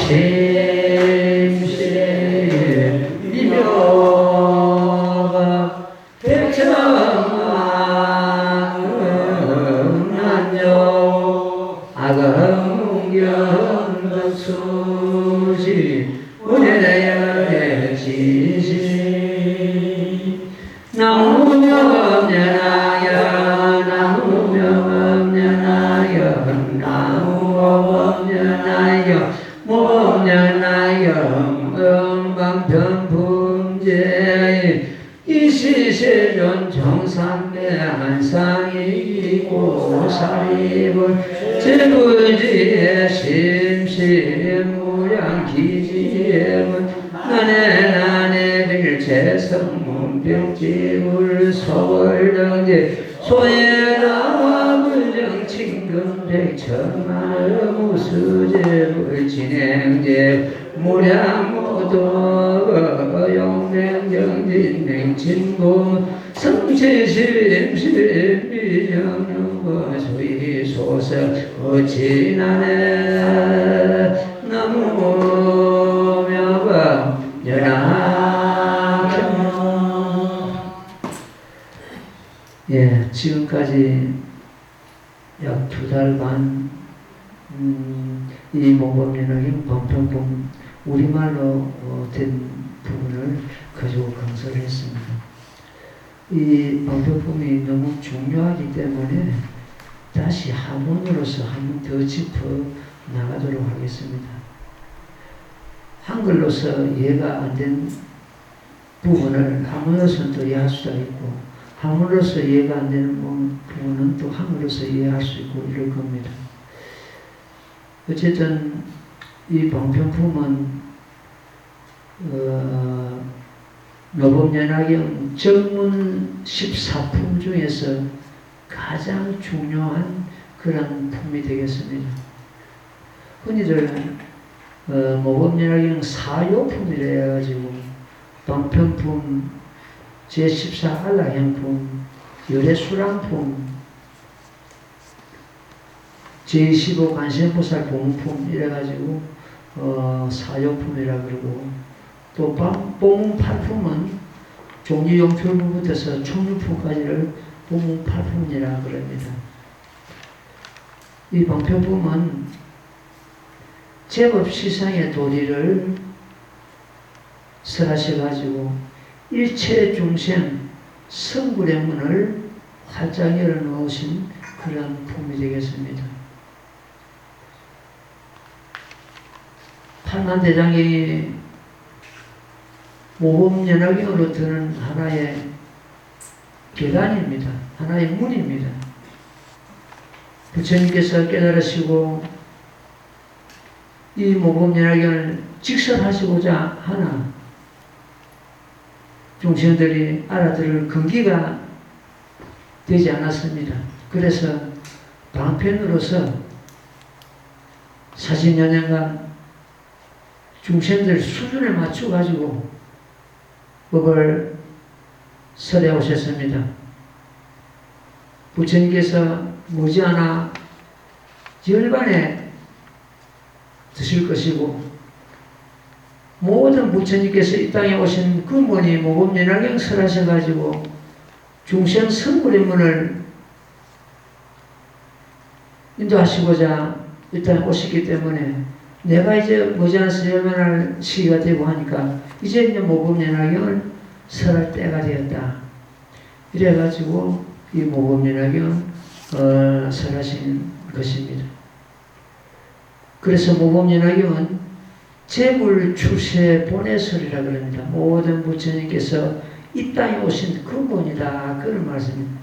심심이묘가 백천만은난요 아금경덕수지 운해의 진심 나무명년하여 나무명년하여 나무명년하여 모명년하여 음방편품제 이시세존 정삼배 한상이고 사리불 제부지의 심심무량기지예문 나네 빌체성문병지불 서월정제 소예나와 불정친금백천만의 무수제불 진행제 무량모도 용맹정진맹친고 성체실임실미정유거 소이소서 어찌나네 나무명과 연하경. 예, 지금까지 약 2달 반 이 모범연학인 방편품 우리말로 된 부분을 가지고 강사를 했습니다. 이 방편품이 너무 중요하기 때문에 다시 한문으로서 한 번 더 짚어 나가도록 하겠습니다. 한글로서 이해가 안 된 부분을 한문으로서는 또 이해할 수가 있고, 한문으로서 이해가 안 되는 부분은 또 한글로서 이해할 수 있고 이럴 겁니다. 어쨌든 이 방편품은 노범연화경 정문 14품 중에서 가장 중요한 그런 품이 되겠습니다. 흔히들 모범연화경 사요품이라 해가지고 방편품, 제14한라형품, 열애수랑품, 제25 관세음보살 봉품 이래가지고 사요품이라 그러고, 또 봉팔품은 종류용출부부터서 총류품까지를 봉팔품이라 그럽니다. 이 방편품은 제법 시상의 도리를 설하셔가지고 일체 중생 성불의 문을 활짝 열어놓으신 그런 품이 되겠습니다. 팔만대장경이 모범연화경으로 드는 하나의 계단입니다. 하나의 문입니다. 부처님께서 깨달으시고 이 모범연화경을 직설하시고자 하나 중생들이 알아들을 근기가 되지 않았습니다. 그래서 방편으로서 40여 년간 중생들 수준에 맞춰가지고 법을 설해 오셨습니다. 부처님께서 머지않아 열반에 드실 것이고, 모든 부처님께서 이 땅에 오신 근본이 모범연화경 설하셔가지고 중생 성불의 문을 인도하시고자 이 땅에 오셨기 때문에 내가 이제 머지않아서 열반할 시기가 되고 하니까 이제 모범연화경을 설할 때가 되었다. 이래가지고 이 모범연화경을 설하신 것입니다. 그래서 모범연화경은 제불출세 본해설이라 그럽니다. 모든 부처님께서 이 땅에 오신 근본이다, 그런 말씀입니다.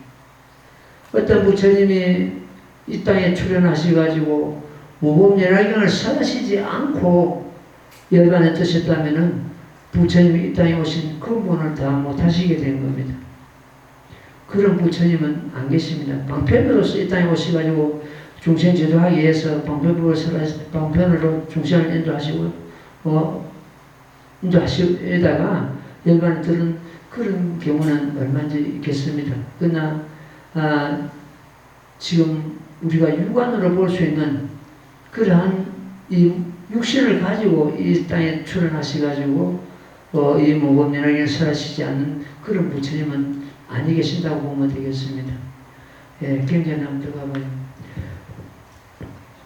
어떤 부처님이 이 땅에 출연하셔가지고 모범연화경을 설하시지 않고 열반에 뜨셨다면은 부처님이 이 땅에 오신 근본을 다 못하시게 된 겁니다. 그런 부처님은 안 계십니다. 방편으로서 이 땅에 오셔가지고 중생 제도하기 위해서 방편으로 중생을 인도하시고 인도하시다가 열반에 들은 그런 경우는 얼마든지 있겠습니다. 그러나 지금 우리가 육안으로 볼 수 있는 그러한 이 육신을 가지고 이 땅에 출현하셔가지고 이 모범연하게 설하시지 않는 그런 부처님은 아니 계신다고 보면 되겠습니다. 예, 굉장히 한번 들어가봐요.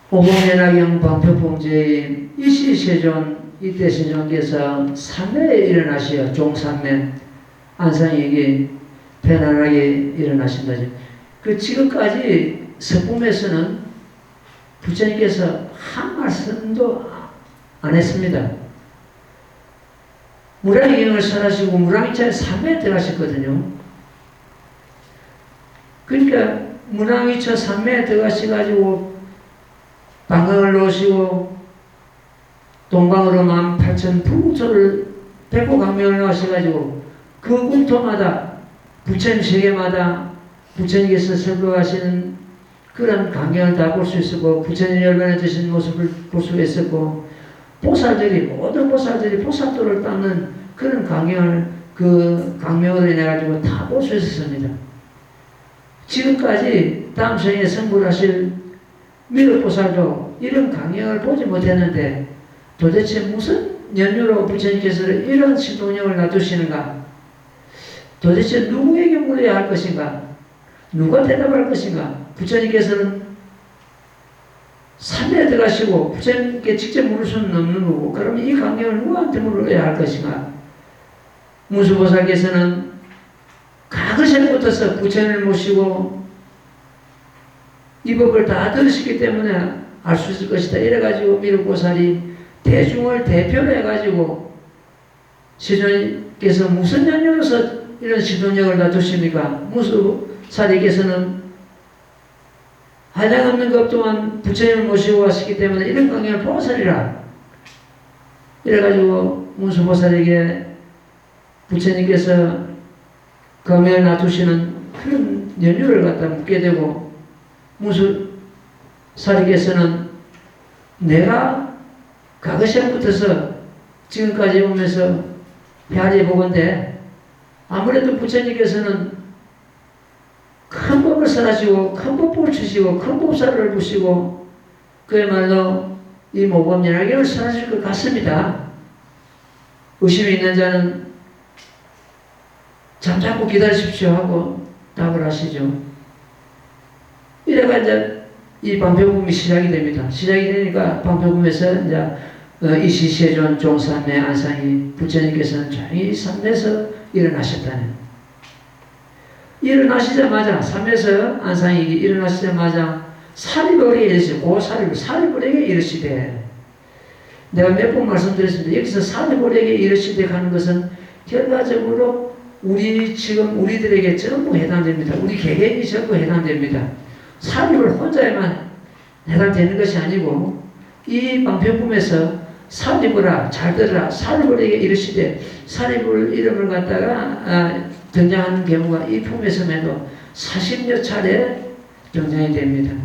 모범연하경 방표봉제의 이시세존 이때 세존께서 3매에 일어나시어 종3매 안상에게 편안하게 일어나신다죠. 그 지금까지 석품에서는 부처님께서 한 말씀도 안 했습니다. 무량의경을 설하시고 무량의차에 3매에 들어가셨거든요. 그러니까 무량의차 3매에 들어가셔가지고 방광을 놓으시고 동방으로 18,000 불국토를 백호강명을 놓으셔가지고 그 국토마다 부처님 세계마다 부처님께서 설법하시는 그런 광경을 다 볼 수 있었고 부처님 열반에 드신 모습을 볼 수 있었고 보살들이 모든 보살들이 보살도를 닦는 그런 광경을 그 광명으로 인해 가지고 다 볼 수 있었습니다. 지금까지 다음 생에 성불하실 미륵보살도 이런 광경을 보지 못했는데 도대체 무슨 연유로 부처님께서 이런 시동력을 놔두시는가? 도대체 누구에게 물어야 할 것인가? 누가 대답할 것인가? 부처님께서는 산에 들어가시고 부처님께 직접 물을 수는 없는 거고 그러면 이 광경을 누구한테 물어야 할 것인가? 문수보살께서는 가그새부터서 부처님을 모시고 이 법을 다 들으시기 때문에 알 수 있을 것이다. 이래가지고 미륵보살이 대중을 대표로 해가지고 시존께서 무슨 연유로서 이런 시동력을 놔두십니까? 문수보살께서는 한량없는 것 동안 부처님을 모시고 왔기 때문에 이런 광경을 보살이라. 이래가지고 문수보살에게 부처님께서 검에 놔두시는 그런 연유를 갖다 묻게 되고 문수사리께서는 내가 가그시작부터서 지금까지 오면서 헤아려 보건대 아무래도 부처님께서는 큰 법을 설하시고 큰 법을 주시고 큰 법사를 부시고 그야말로 이 모범연하경을 설하실 것 같습니다. 의심이 있는 자는 잠자코 기다리십시오 하고 답을 하시죠. 이래가 이제 이 방표금이 시작이 됩니다. 시작이 되니까 방표금에서 이제 이시세존 종3매 안상이 부처님께서는 조용히 산에서 일어나셨다는. 일어나시자마자 산에서 안상이 일어나시자마자 사리불에게 이르시고 사리불에게 이르시되 내가 몇 번 말씀드렸습니다. 여기서 사리불에게 이르시되 하는 것은 결과적으로 우리들에게 전부 해당됩니다. 우리 개개인이 전부 해당됩니다. 사리불 혼자에만 해당되는 것이 아니고 이 방편품에서 사리불아 잘 들으라 사리불에게 이르시되 사리불 이름을 갖다가 등장하는 경우가 이 품에서에도 40여 차례 등장이 됩니다.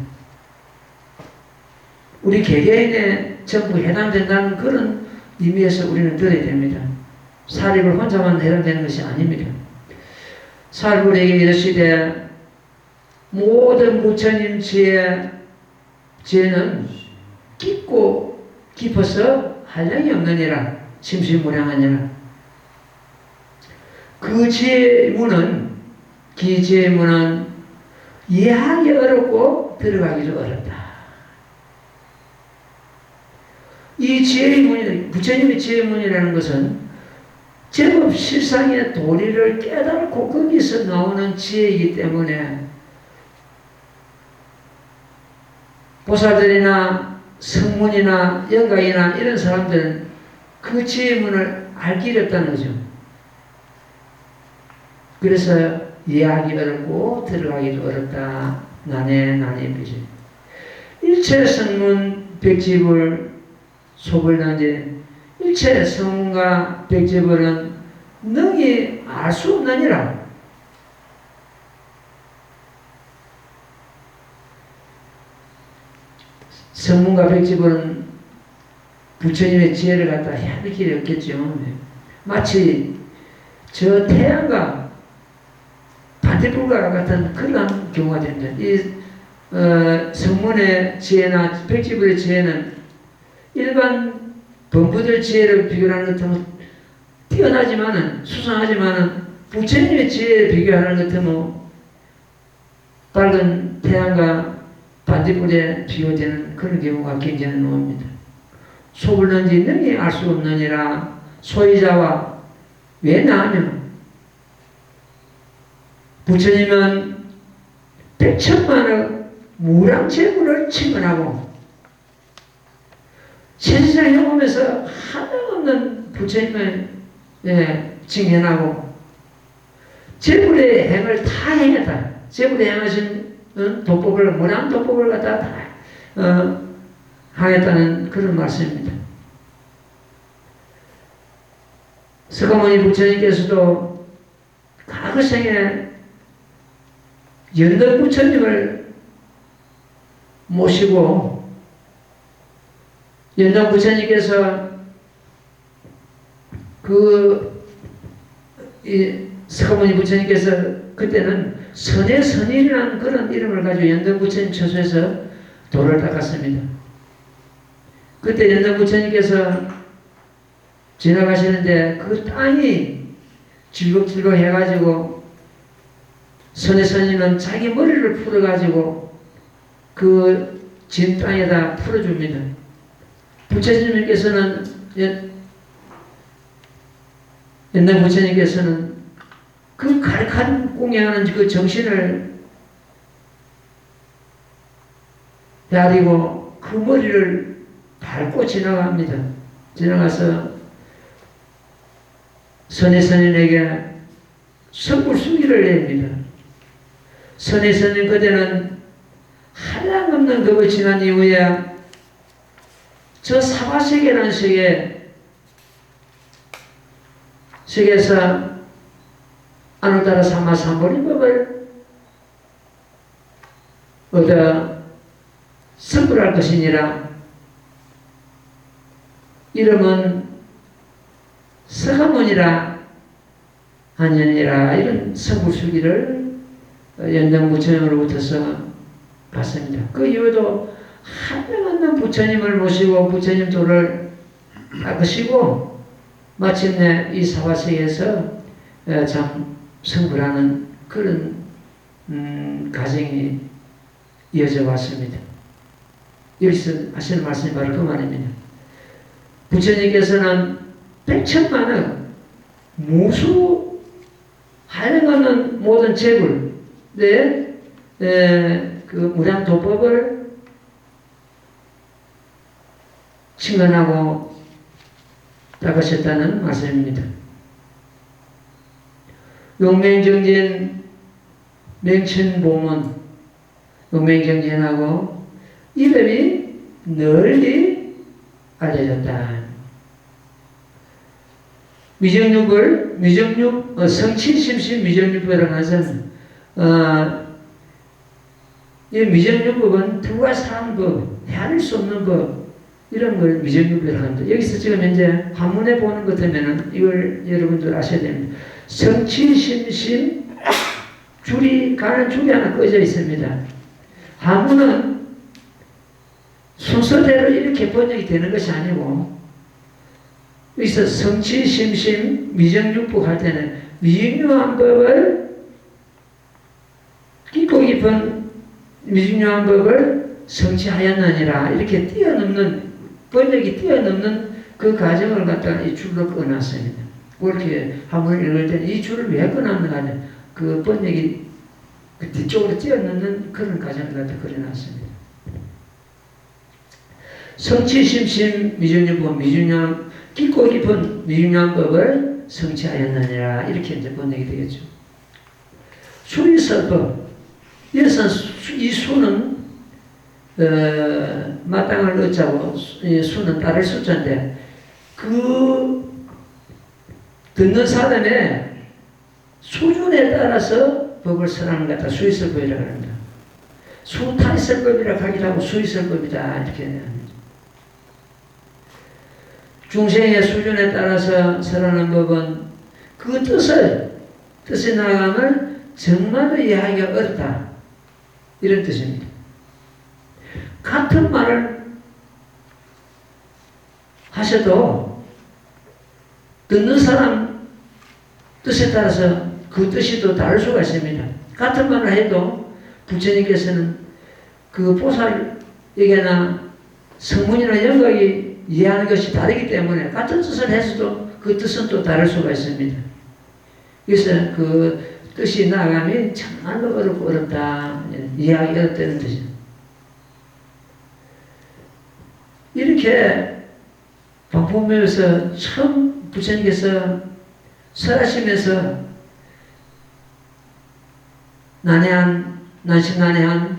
우리 개개인에 전부 해당된다는 그런 의미에서 우리는 들어야 됩니다. 사리불 혼자만 해당되는 것이 아닙니다. 사리불에게 이르시되 모든 부처님 지혜는 깊고 깊어서 한량이 없느니라. 심심무량하니라. 그 지혜의 문은 지혜의 문은 이해하기 어렵고 들어가기도 어렵다. 이 지혜의 문이 부처님의 지혜의 문이라는 것은 제법 실상의 도리를 깨달고 거기서 나오는 지혜이기 때문에 보살들이나 성문이나 영가이나 이런 사람들은 그 지혜의 문을 알기 어렵다는 거죠. 그래서 이해하기 어렵고 들어가기도 어렵다. 난해비지. 일체 성문 백지불 소불난지 일체 성문과 백지불은 능히 알 수 없느니라. 성문과 백지불은 부처님의 지혜를 갖다 헤아릴 길이 없겠죠. 마치 저 태양과 반대불과 같은 그런 경우가 됩니다. 이 성문의 지혜나 백지불의 지혜는 일반 범부들 지혜를 비교하는 것 같으면 뛰어나지만은, 수상하지만은, 부처님의 지혜를 비교하는 것 같으면 밝은 태양과 반딧불에 비교되는 그런 경우가 굉장히 많습니다. 속을 는지 능히 알 수 없느니라. 소유자와 왜 나하면 부처님은 백천만의 무량재물을 칭언하고 세상에 오면서 하나없는 부처님을 칭언하고 재물의 행을 다 행했다. 재물의 행하신 도법을, 무량 도법을 갖다 다 하겠다는 그런 말씀입니다. 서가모니 부처님께서도 과거 생에 연덕 부처님을 모시고 연덕 부처님께서 서가모니 부처님께서 그때는 선의 선인이라는 그런 이름을 가지고 연덕 부처님 처소에서 도를 닦았습니다. 그때 연덕 부처님께서 지나가시는데 그 땅이 질겁질겁 해가지고 선의 선인은 자기 머리를 풀어가지고 그 진 땅에다 풀어줍니다. 부처님께서는 연덕 부처님께서는 그 가득한 공양하는 그 정신을 가지고 그 머리를 밟고 지나갑니다. 지나가서 선의 선인에게 성불수기를 냅니다. 선의 선인 그대는 한량없는 겁을 지난 이후에 저 사바세계라는 세계에서 아누타라 사마삼보리법을 얻어 성불할 것이니라. 이름은 서가모니라 하느니라. 이런 성불수기를 연덕 부처님으로부터서 받습니다. 그 이후에도 한명없는 부처님을 모시고 부처님 도를 닦으시고 마침내 이 사바세계에서 참 성불하는 그런 과정이 이어져 왔습니다. 여기서 하시는 말씀이 바로 그 말입니다. 부처님께서는 백천만의 무수 한량없는 모든 재불, 그 무량도법을 칭언하고 닦으셨다는 말씀입니다. 용맹정진 맹천보문, 용맹정진하고 이름이 널리 알려졌다. 성취심심 미정육법이라고 하는 이 미정육법은 불가사한 법, 헤아릴 수 없는 법, 이런 걸 미정육법이라고 합니다. 여기서 지금 현재 한문에 보는 것 때문에 이걸 여러분들 아셔야 됩니다. 성취심심 줄이 가는 줄이 하나 꺼져 있습니다. 한문은 순서대로 이렇게 번역이 되는 것이 아니고 여기서 성취심심 미정육법 할 때는 미중요한 법을 깊고 깊은 미중요한 법을 성취하였느니라 이렇게 뛰어넘는 번역이 뛰어넘는 그 과정을 갖다가 이 줄로 꺼놨습니다. 그렇게 한번 읽을 때는 이 줄을 왜 꺼놨는가 하면 그 번역이 그 뒤쪽으로 뛰어넘는 그런 과정을 갖다 그려놨습니다. 성취심심 미중요법 미중요한 깊고 깊은 미중요한 법을 성취하였느니라 이렇게 이제 번역이 되겠죠. 수리설법 여기서 이 수는 마땅을 얻자고 수는 따를 숫자인데 그 듣는 사람의 수준에 따라서 법을 설하는 것 같다. 수의설법이라고 합니다. 수타이설법이라고 하기도 하고 수의설법이다 이렇게 합니다. 중생의 수준에 따라서 설하는 법은 그 뜻의 나감을 정말로 이해하기가 어렵다. 이런 뜻입니다. 같은 말을 하셔도 듣는 사람 뜻에 따라서 그 뜻이 또 다를 수가 있습니다. 같은 말을 해도 부처님께서는 그 보살에게나 성문이나 영각이 이해하는 것이 다르기 때문에 같은 뜻을 해서도 그 뜻은 또 다를 수가 있습니다. 그래서 그 뜻이 나아가면 정말로 어렵고 어렵다, 이해하기 어렵다는 뜻이죠. 이렇게 방법묘에서 처음 부처님께서 설하시면서 난신난해한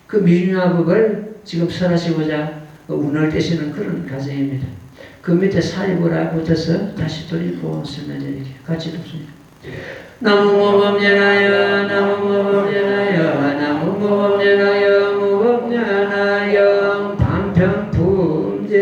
그 미중야법을 지금 설하시고자 운을 떼시는 그런 과정입니다. 그 밑에 사리보라 붙어서 다시 또 읽고 쓰면 이렇게 같이 듣습니다. 나무모범연하여 나무모범연하여 나무모범연하여 무범연하여 방편품제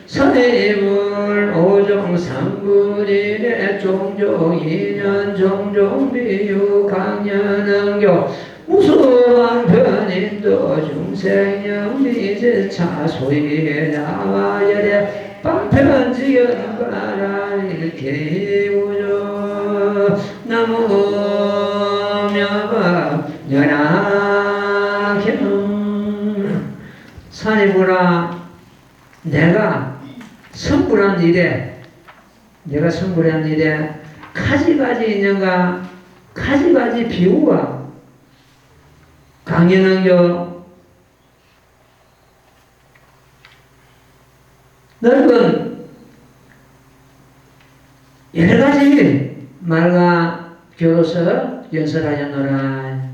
선의물 오종 삼분일의 종종 인연 종종 비유 강연응교 무수방편인도 중생영미제차 소위 나와열의 방편지연바라 이렇게 우조 나무묘법 연하경 산이구나 내가 성불한 일에 가지가지 인연과 가지가지 비유와 강연응교 넓은 여러가지 말과 교로서 연설하였노라.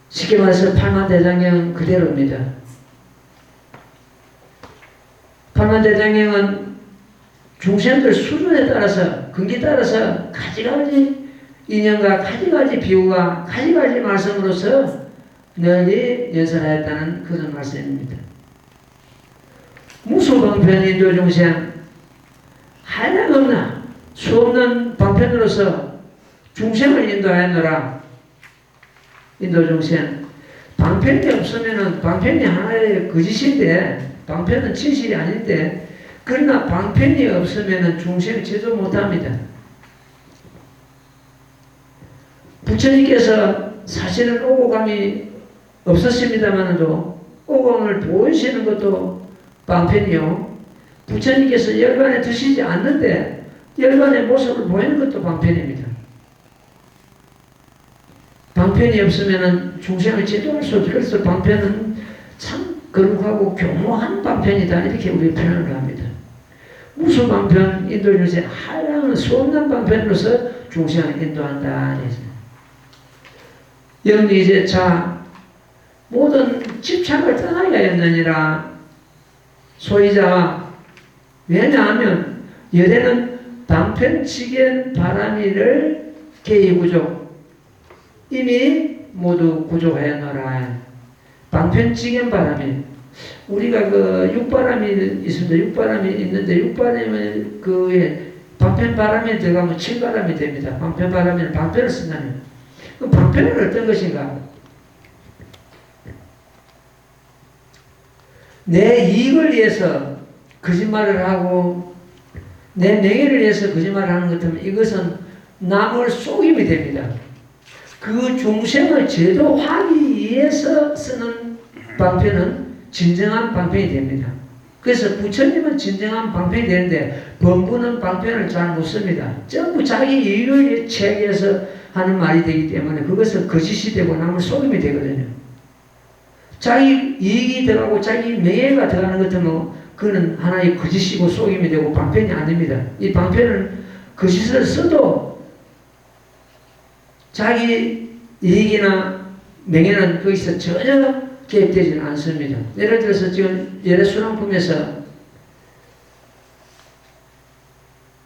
쉽게 말해서 팔만대장경 그대로입니다. 팔만대장경은 중생들 수준에 따라서 근기에 따라서 가지가지 인연과 가지가지 비유가 가지가지 말씀으로서 널리 연설하였다는 그런 말씀입니다. 무수방편인도 중생 한량없나 수없는 방편으로서 중생을 인도하였노라. 인도 중생 방편이 없으면은 방편이 하나의 거짓인데 방편은 진실이 아닌데 그러나 방편이 없으면은 중생을 제도 못합니다. 부처님께서 사실은 오고감이 없었습니다만도 오감을 보이시는 것도 방편이요. 부처님께서 열반에 드시지 않는데 열반의 모습을 보이는 것도 방편입니다. 방편이 없으면 중생을 제도할 수 없죠. 그래서 방편은 참 거룩하고 교모한 방편이다 이렇게 우리 표현을 합니다. 무수 방편 인도중생 한량은 수없는 방편으로서 중생을 인도한다. 영리제차 모든 집착을 떠나야였느니라. 소이자 왜냐하면 열애는 방편치견 바람이를 개의구족 이미 모두 구족하였노라. 방편치견 바람이 우리가 그 육바람이 있습니다. 육바람이 있는데 육바람은 그 방편바람에 들어가면 칠바람이 됩니다. 방편바람에는 방편을 쓴다는 그 방편은 어떤 것인가? 내 이익을 위해서 거짓말을 하고 내 명예를 위해서 거짓말을 하는 것 때문에 이것은 남을 속임이 됩니다. 그 중생을 제도하기 위해서 쓰는 방편은 진정한 방편이 됩니다. 그래서 부처님은 진정한 방편이 되는데 범부는 방편을 잘 못씁니다. 전부 자기 이익을 책에서 하는 말이 되기 때문에 그것은 거짓이 되고 남을 속임이 되거든요. 자기 이익이 들어가고 자기 명예가 들어가는 것 때문에 그는 하나의 거짓이고 속임이 되고 방편이 안 됩니다. 이 방편을 거짓을 써도 자기 이익이나 명예는 거기서 전혀 개입되지는 않습니다. 예를 들어서 지금 예레수랑품에서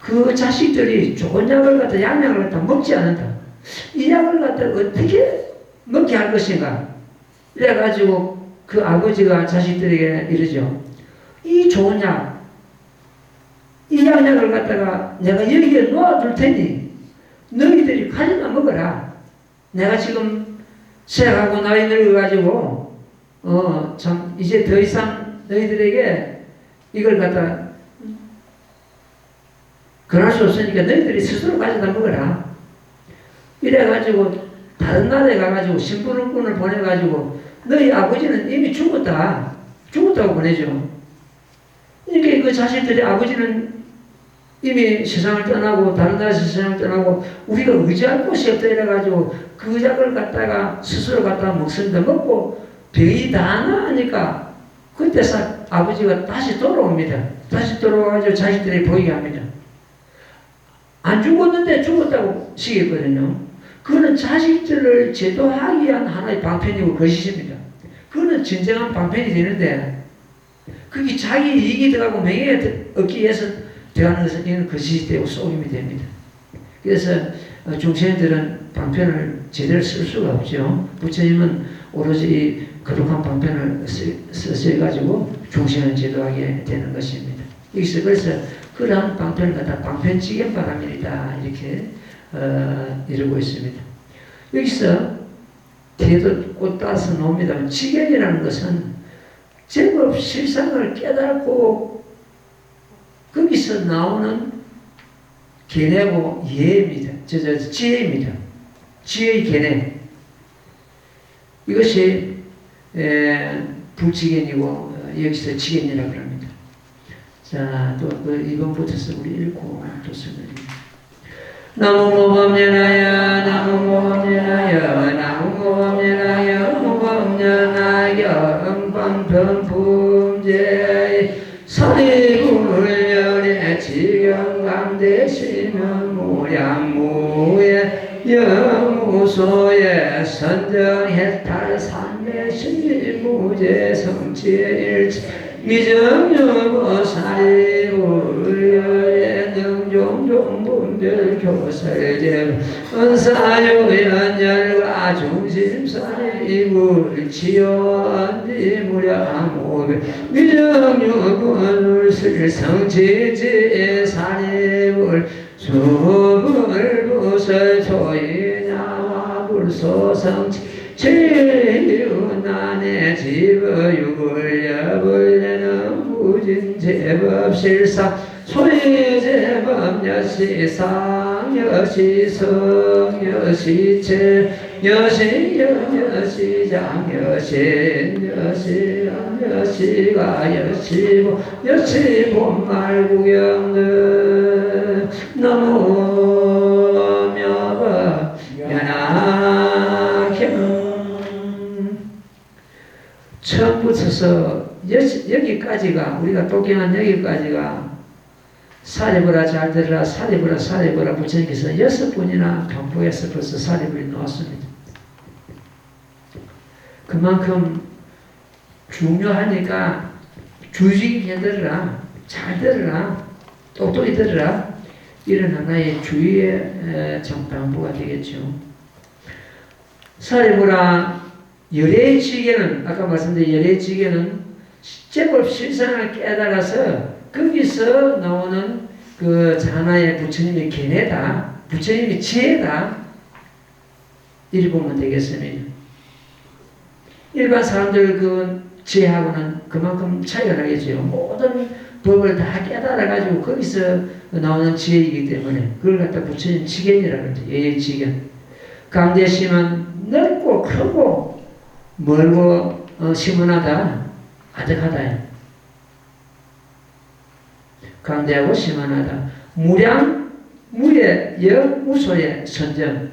그 자식들이 좋은 약을 갖다 양약을 갖다 먹지 않는다. 이 약을 갖다 어떻게 먹게 할 것인가? 이래가지고 그 아버지가 자식들에게 이러죠. 이 좋은 약, 이 양약을 갖다가 내가 여기에 놓아둘 테니 너희들이 가져다 먹어라. 내가 지금 세하고 나이 늙어가지고 참 이제 더 이상 너희들에게 이걸 갖다 그럴 수 없으니까 너희들이 스스로 가져다 먹어라. 이래가지고 다른 나라에 가가지고 신분을 보내가지고 너희 아버지는 이미 죽었다고 보내죠. 이렇게 그 자식들이 아버지는 이미 세상을 떠나고 다른 나라에서 세상을 떠나고 우리가 의지할 곳이 없다 이래가지고 그 작을 갖다가 스스로 갖다가 먹습니다. 먹고 병이 다 나으니까 그때 아버지가 다시 돌아옵니다. 다시 돌아와가지고 자식들이 보이게 합니다. 안 죽었는데 죽었다고 시켰거든요. 그거는 자식들을 제도하기 위한 하나의 방편이고 거짓입니다. 그거는 진정한 방편이 되는데 그게 자기 이익이 들어가고 명예가 얻기 위해서 들어가는 것은 이건 거짓이 되고 속임이 됩니다. 그래서 중생들은 방편을 제대로 쓸 수가 없죠. 부처님은 오로지 거룩한 방편을 써가지고 중생을 제도하게 되는 것입니다. 여기서 그래서 그러한 방편을 갖다 방편지견 바람이다 이렇게 이루고 있습니다. 여기서 뒤에도 꼭 따라서 나옵니다만 지견이라는 것은 제법 실상을 깨닫고 거기서 나오는 견해고 이해입니다. 지혜입니다. 지혜의 견해. 이것이 불지견이고 여기서 지견이라고 합니다. 자, 또 이번부터서 우리 읽고 또 설명드립니다. 나무모범년하여 나무모범년하여 나무모범년하여 무범년하여 음방편품제 사리불련의 지경강대시면 무량무의 영무소의 선정해탈 삼매시무제 성취일체 미정여고 사리불련의 능종종분별 교설제 은사유연열과 중심사리불 치연지무량무별 미정유군을 성취지 사리불 수불부설 초이냐와 불소성치 제윤난의 지거유불여불려는 무진제법실상 소리제법 여시상 여시성 여시체 여시연 여시장 여신 여시연 여시가 여시보 여시본말구경들 너무며봐 연하경 처음부터서 여기까지가 우리가 독경한 여기까지가 사리불아 잘 들으라 사리불아 부처님께서 6번이나 반복해서 벌써 사리불이 나왔습니다. 그만큼 중요하니까 주의깊게 들으라 잘 들으라 똑똑히 들으라 이런 하나의 주의의 반복가 되겠죠. 사리불아 열애의 지계는 아까 말씀드린 열애의 지계는 제법 실상을 깨달아서 거기서 나오는 그 하나의 부처님의 견해다 부처님의 지혜다 이리 보면 되겠습니다. 일반 사람들 그 지혜하고는 그만큼 차이가 나겠죠. 모든 법을 다 깨달아가지고 거기서 나오는 지혜이기 때문에 그걸 갖다 부처님 지견이라고 하죠. 예의 지견. 강대심은 넓고 크고 멀고 시원하다 아득하다. 강대하고 시원하다. 무량 무의 영무소의 선정.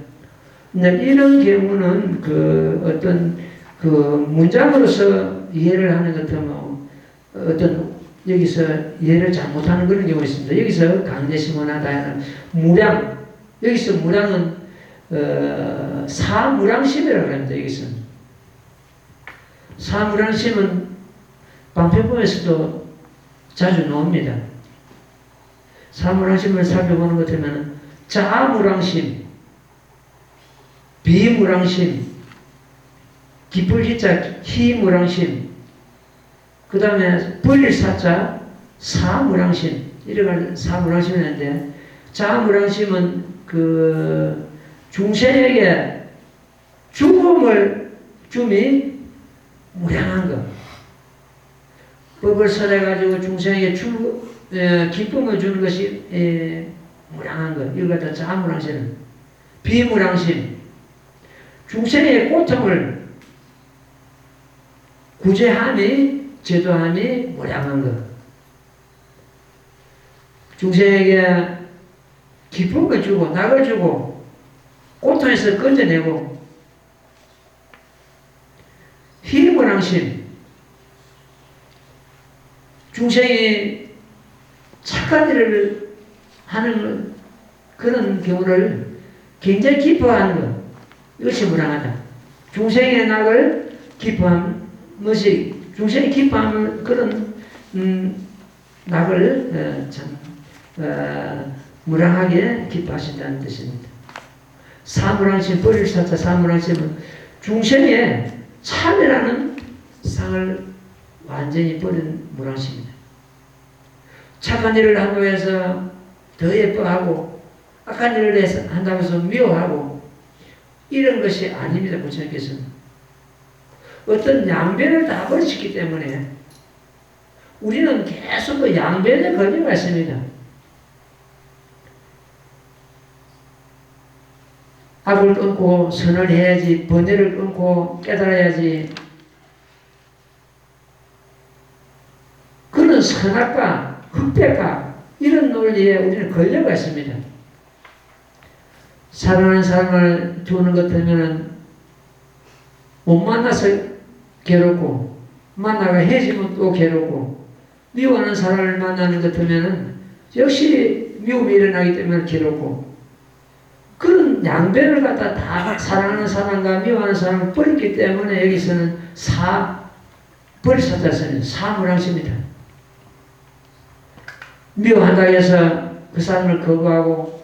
이런 경우는 그 어떤 그 문장으로서 이해를 하는 것 같으면 어떤 여기서 이해를 잘못하는 그런 경우가 있습니다. 여기서 강대시원하다는 무량 여기서 무량은 사무량심이라고 합니다. 여기서 사무량심은 방편법에서도 자주 나옵니다. 사무량심을 살펴보는 것 같으면 자무량심, 비무량심, 기쁠 희자 희무량심, 그 다음에 벌릴 사자 사무량심 이래가 사무량심이었는데 자무량심은 그 중생에게 죽음을 줌이 무량한 것. 법을 설해가지고 중생에게 기쁨을 주는 것이 무량한 것. 이걸 갖다 자무량심은 비무량심. 중생의 고통을 구제함이 제도함이 무량한 것. 중생에게 기쁨을 주고 낙을 주고 고통에서 건져내고 희무량심. 중생이 착한 일을 하는 그런 경우를 굉장히 기뻐하는 것. 이것이 무량하다. 중생의 낙을 기뻐하는 것이 중생이 기뻐하는 그런 낙을 무량하게 기뻐하신다는 뜻입니다. 사무량심, 뿌리를 찾자 사무량심은 중생의 참이라는 상을 완전히 버린 무량심입니다. 착한 일을 한다고 해서 더 예뻐하고 악한 일을 한다고 해서 미워하고 이런 것이 아닙니다. 부처님께서는 어떤 양변을 다 버리셨기 때문에 우리는 계속 그 양변에 걸려가 있습니다. 악을 끊고 선을 해야지, 번뇌를 끊고 깨달아야지. 그런 선악과 흑백과 이런 논리에 우리는 걸려가 있습니다. 사랑하는 사람을 두는 것 같으면 못 만나서 괴롭고 만나가 헤어지면 또 괴롭고 미워하는 사람을 만나는 것 같으면 역시 미움이 일어나기 때문에 괴롭고 그런 양변을 갖다 다 사랑하는 사람과 미워하는 사람을 버렸기 때문에 여기서는 버리셨다서는 사무량심입니다. 미워한다 해서 그 사람을 거부하고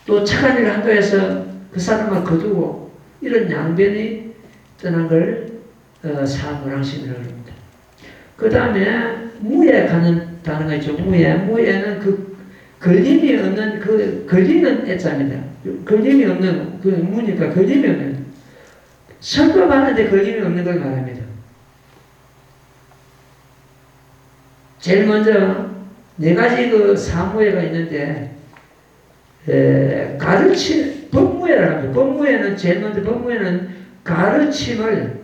또 착한 일을 한다 해서 그 사람을 거두고 이런 양변이 떠난 걸 사무량심이라고 합니다. 그 다음에 무에 가는 단어가 있죠. 무에는 그 걸림이 없는 그 걸리는 애자입니다. 걸림이 없는 그 무니까 걸림이 없는 설법하는데 걸림이 없는 걸 말합니다. 제일 먼저 네 가지 그 사무예가 있는데 법무예라고 합니다. 법무예는 제일 먼저 법무예는 가르침을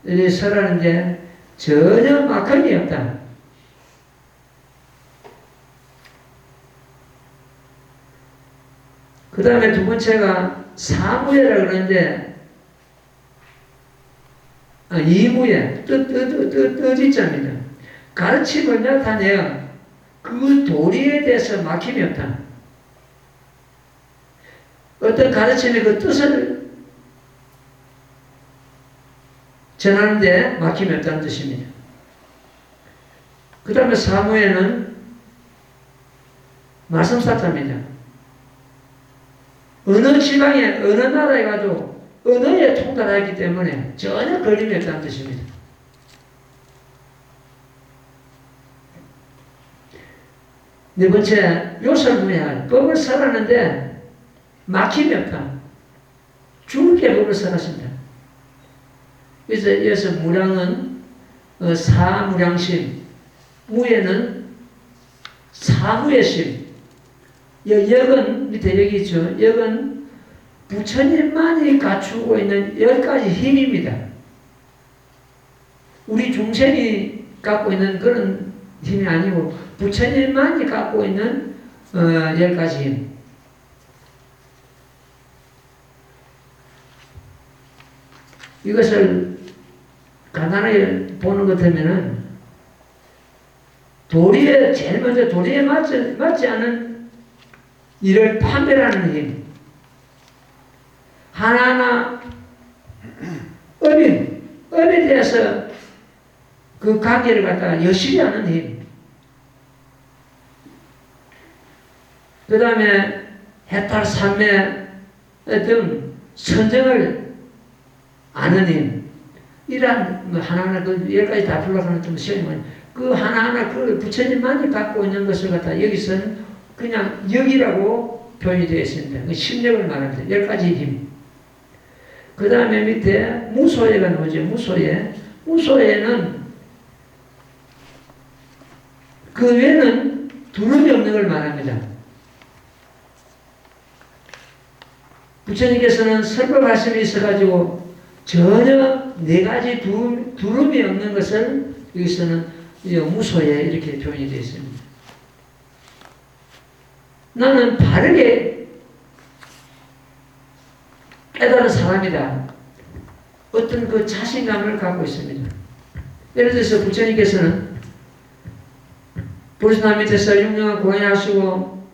설하는데 전혀 막힘이 없다. 그 다음에 두 번째가 사무예라고 그러는데 이무예, 뜻이자입니다. 가르침을 나타내어 그 도리에 대해서 막힘이 없다. 어떤 가르침의 그 뜻을 전하는데 막힘이 없다는 뜻입니다. 그 다음에 사무에는 말씀사자입니다. 어느 지방에 어느 나라에 가도 언어에 통달하기 때문에 전혀 걸림이 없다는 뜻입니다. 네 번째, 요설무야. 법을 설하는데 막힘이 없다. 죽게 법을 설하신다. 그래서 여기서 무량은 사무량심, 무에는 사무의심. 역은 밑에 여기 있죠. 역은 부처님만이 갖추고 있는 10가지 힘입니다. 우리 중생이 갖고 있는 그런 힘이 아니고 부처님만이 갖고 있는 10가지 힘. 이것을 간단하게 보는 것 같으면은 도리에 제일 먼저 도리에 맞지 않은 일을 판별하는 힘. 하나하나 업에 대해서 그 관계를 갖다가 여실히 하는 힘. 그 다음에 해탈, 삼매 등 선정을 아는 힘. 이러한 하나하나 그 10가지 다 불러가는 좀 시험이 그 하나하나 그 부처님만이 갖고 있는 것을 갖다 여기서는 그냥 역이라고 표현이 되어 있습니다. 그 심력을 말합니다. 10가지 힘. 그 다음에 밑에 무소예가 나오죠. 무소예. 무소예는 그 외에는 두름이 없는 걸 말합니다. 부처님께서는 설법하심이 있어가지고 전혀 네 가지 두름이 없는 것을 여기서는 무소예 이렇게 표현이 되어 있습니다. 나는 바르게 깨달은 사람이다. 어떤 그 자신감을 갖고 있습니다. 예를 들어서 부처님께서는 보르스나 밑에서 6년간 공연하시고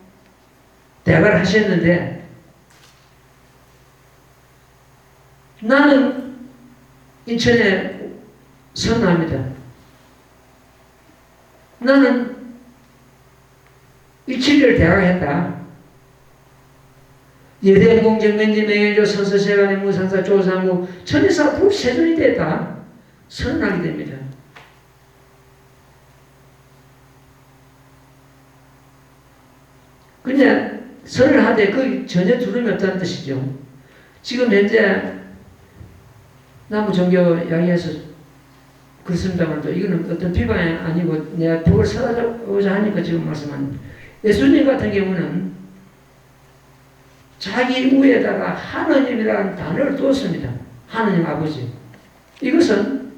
대화를 하셨는데 나는 인천에 선언합니다. 나는 일치를 대화했다. 예대공 정면지 맹일조 선서세간의 무상사 조사무 천의사 불세존이 됐다. 선언하게 됩니다. 그냥 선언하되 그 전혀 두름이 없다는 뜻이죠. 지금 현재 나무 종교 이야기해서 그렇습니다만 또 이거는 어떤 비방이 아니고 내가 법을 설하고자 하니까 지금 말씀한 예수님 같은 경우는 자기 위에다가 하느님이라는 단어를 두었습니다. 하느님 아버지. 이것은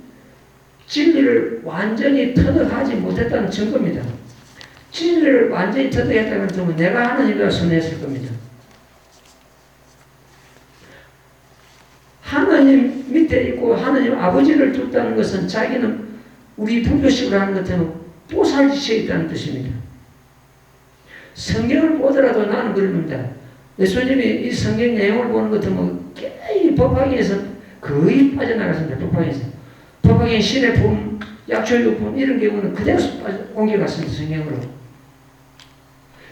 진리를 완전히 터득하지 못했다는 증거입니다. 진리를 완전히 터득했다는 점은 내가 하느님이라고 선언했을 겁니다. 하느님 밑에 있고 하느님 아버지를 뒀다는 것은 자기는 우리 불교식으로 하는 것처럼 보살지시에 있다는 뜻입니다. 성경을 보더라도 나는 그럽니다. 예수님이 이 성경 내용을 보는 것 같으면 이 법화기에서 거의 빠져나갔습니다. 법화기에서. 법화기 신의 품, 약초유품 이런 경우는 그대로 옮겨갔습니다. 성경으로.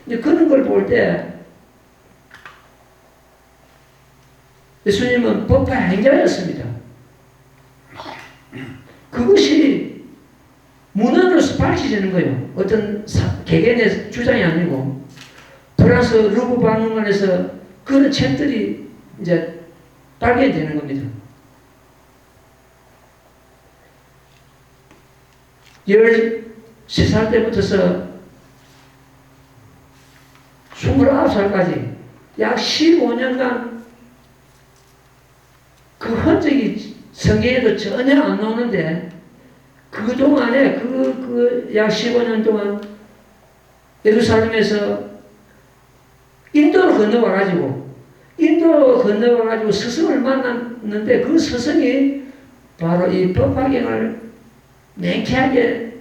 근데 그런 걸 볼 때 예수님은 법화 행자였습니다. 그것이 문헌으로서 밝혀지는 거예요. 어떤 개개인의 주장이 아니고 프랑스 루브 박물관에서 그런 책들이 이제 발견되는 겁니다. 13살 때부터서 29살까지 약 15년간 그 흔적이 성경에도 전혀 안 나오는데 그동안에 약 15년 동안 예루살렘에서 인도로 건너와가지고 스승을 만났는데 그 스승이 바로 이 법화경을 맹쾌하게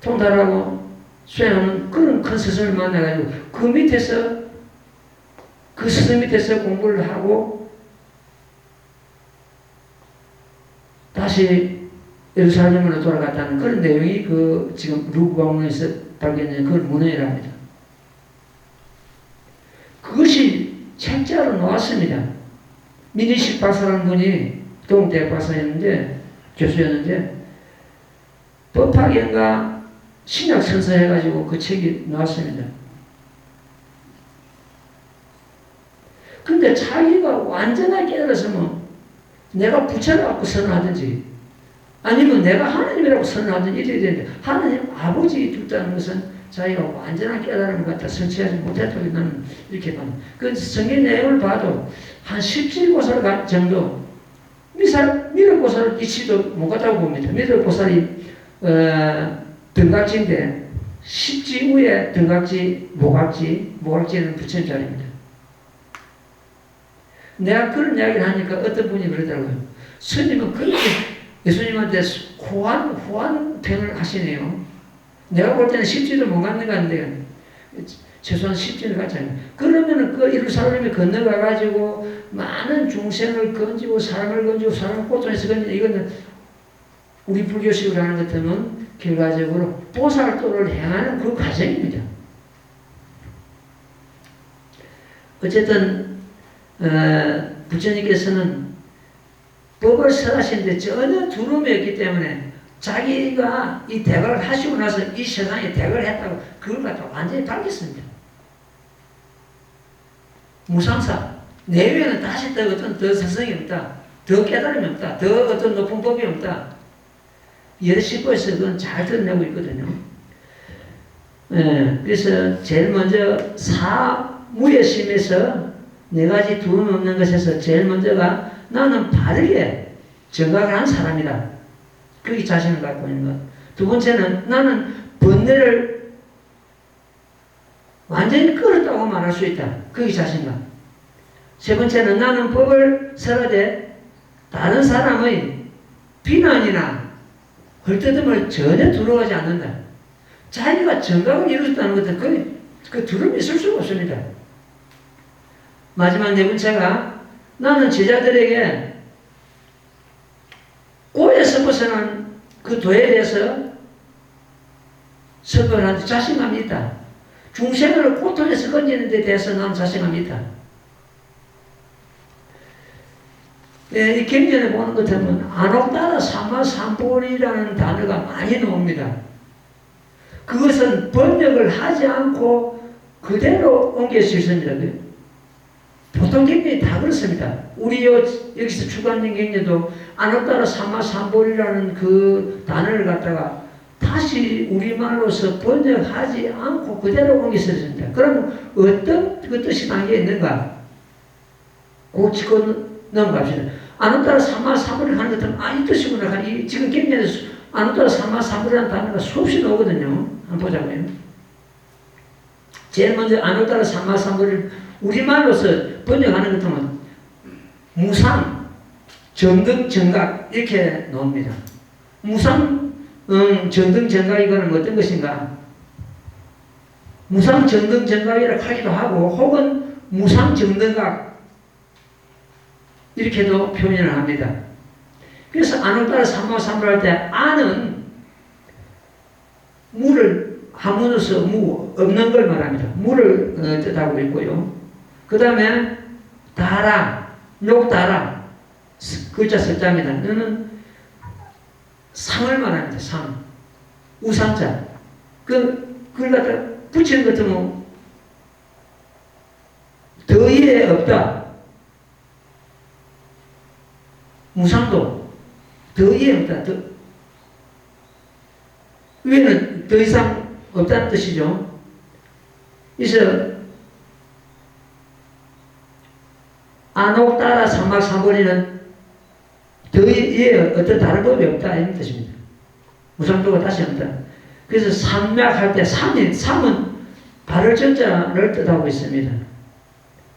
통달하고 수행하는 그런 큰 스승을 만나가지고 그 스승 밑에서 공부를 하고 다시 예루살렘으로 돌아갔다는 그런 내용이 그 지금 루브 박물관에서 발견된 그런 문헌이랍니다. 그것이 책자로 나왔습니다. 민희식 박사라는 분이 동대학 박사였는데 교수였는데 법화경과 신약 선서해가지고 그 책이 나왔습니다. 근데 자기가 완전하게 깨달았으면 내가 부처를 갖고 선언하든지 아니면 내가 하나님이라고 선언하든지 이래야 되는데 하나님 아버지 줬다는 것은 자기가 완전한 깨달음을 갖다 설치하지 못했다고 나는 이렇게 봅니다. 그 성경 내용을 봐도 한 17보살 정도 미륵보살 이치도 못 갔다고 봅니다. 미륵보살이 등각지인데 십지 위에 등각지, 모각지는 부처님 자리입니다. 내가 그런 이야기를 하니까 어떤 분이 그러더라고요. 스님은 그렇게 예수님한테 후한평을 하시네요. 내가 볼 때는 십지도 못 갔는 것 같은데 최소한 십지를 갔잖아요. 그러면은 그 예루살렘에 건너가가지고 많은 중생을 건지고 사람을 고통해서 건지고 이거는 우리 불교식으로 하는 것 같으면 결과적으로 보살도를 행하는 그 과정입니다. 어쨌든 부처님께서는 법을 설하시는데 전혀 두려움이 없기 때문에 자기가 이 대각을 하시고 나서 이 세상에 대각을 했다고 그걸 갖다 완전히 밝혔습니다. 무상사 내외에는 다시 더 어떤 더 세상이 없다. 더 깨달음이 없다. 더 어떤 높은 법이 없다. 예시고에서 그건 잘 드러내고 있거든요. 예, 그래서 제일 먼저 사무예심에서 네 가지 두음 없는 것에서 제일 먼저가 나는 바르게 정각을 한 사람이다. 그게 자신을 갖고 있는 것. 두 번째는 나는 번뇌를 완전히 끌었다고 말할 수 있다. 그게 자신감. 세 번째는 나는 법을 설하되 다른 사람의 비난이나 헐뜯음을 전혀 두려워하지 않는다. 자기가 정각을 이루었다는 것은 그 두려움이 있을 수가 없습니다. 마지막 네 번째가 나는 제자들에게 오해에서 벗어난 그 도에 대해서 설명을 하는데 자신감이 있다. 중생을 고통에서 건지는 데 대해서 나는 자신감이 있다. 이 경전에 보는 것 같으면 안옥따라 삼마삼보리라는 단어가 많이 나옵니다. 그것은 번역을 하지 않고 그대로 옮길 수 있습니다. 보통 경전이 다 그렇습니다. 우리 여기서 주관된 경전도 안옥따라 삼마삼보리라는 그 단어를 갖다가 다시 우리말로서 번역하지 않고 그대로 옮길 수 있습니다. 그럼 어떤 그 뜻이 담겨 있는가? 그 짚고 넘어갑시다. 안옥따라 삼마삼보리를 하는 것은 이 뜻이구나. 지금 경전에서 안옥따라 삼마삼보리라는 단어가 수없이 나오거든요. 한번 보자고요. 제일 먼저 안옥따라 삼마삼보리를 우리말로서 번역하는 것은 무상, 정등, 정각 이렇게 나옵니다. 무상, 정등, 정각 이거는 어떤 것인가? 무상, 정등, 정각이라고 하기도 하고 혹은 무상, 정등각 이렇게도 표현을 합니다. 그래서 안옥따라 삼마삼보리 할 때 안은 물을 한문으로서 없는 걸 말합니다. 물을 뜻하고 있고요. 그 다음에 다라, 욕다라 글자 설자입니다. 너는 상을 말합니다. 상, 우상자. 그걸 갖다 붙이는 것 같으면 더위에 없다. 무상도 더위에 없다. 위에는 더 이상 없다는 뜻이죠. 그래서 안옥따라 삼마삼보리는 더위에 어떤 다른 법이 없다 이런 뜻입니다. 무상도가 다시 없다. 그래서 삼맥할 때 삼은 발을 전자를 뜻하고 있습니다.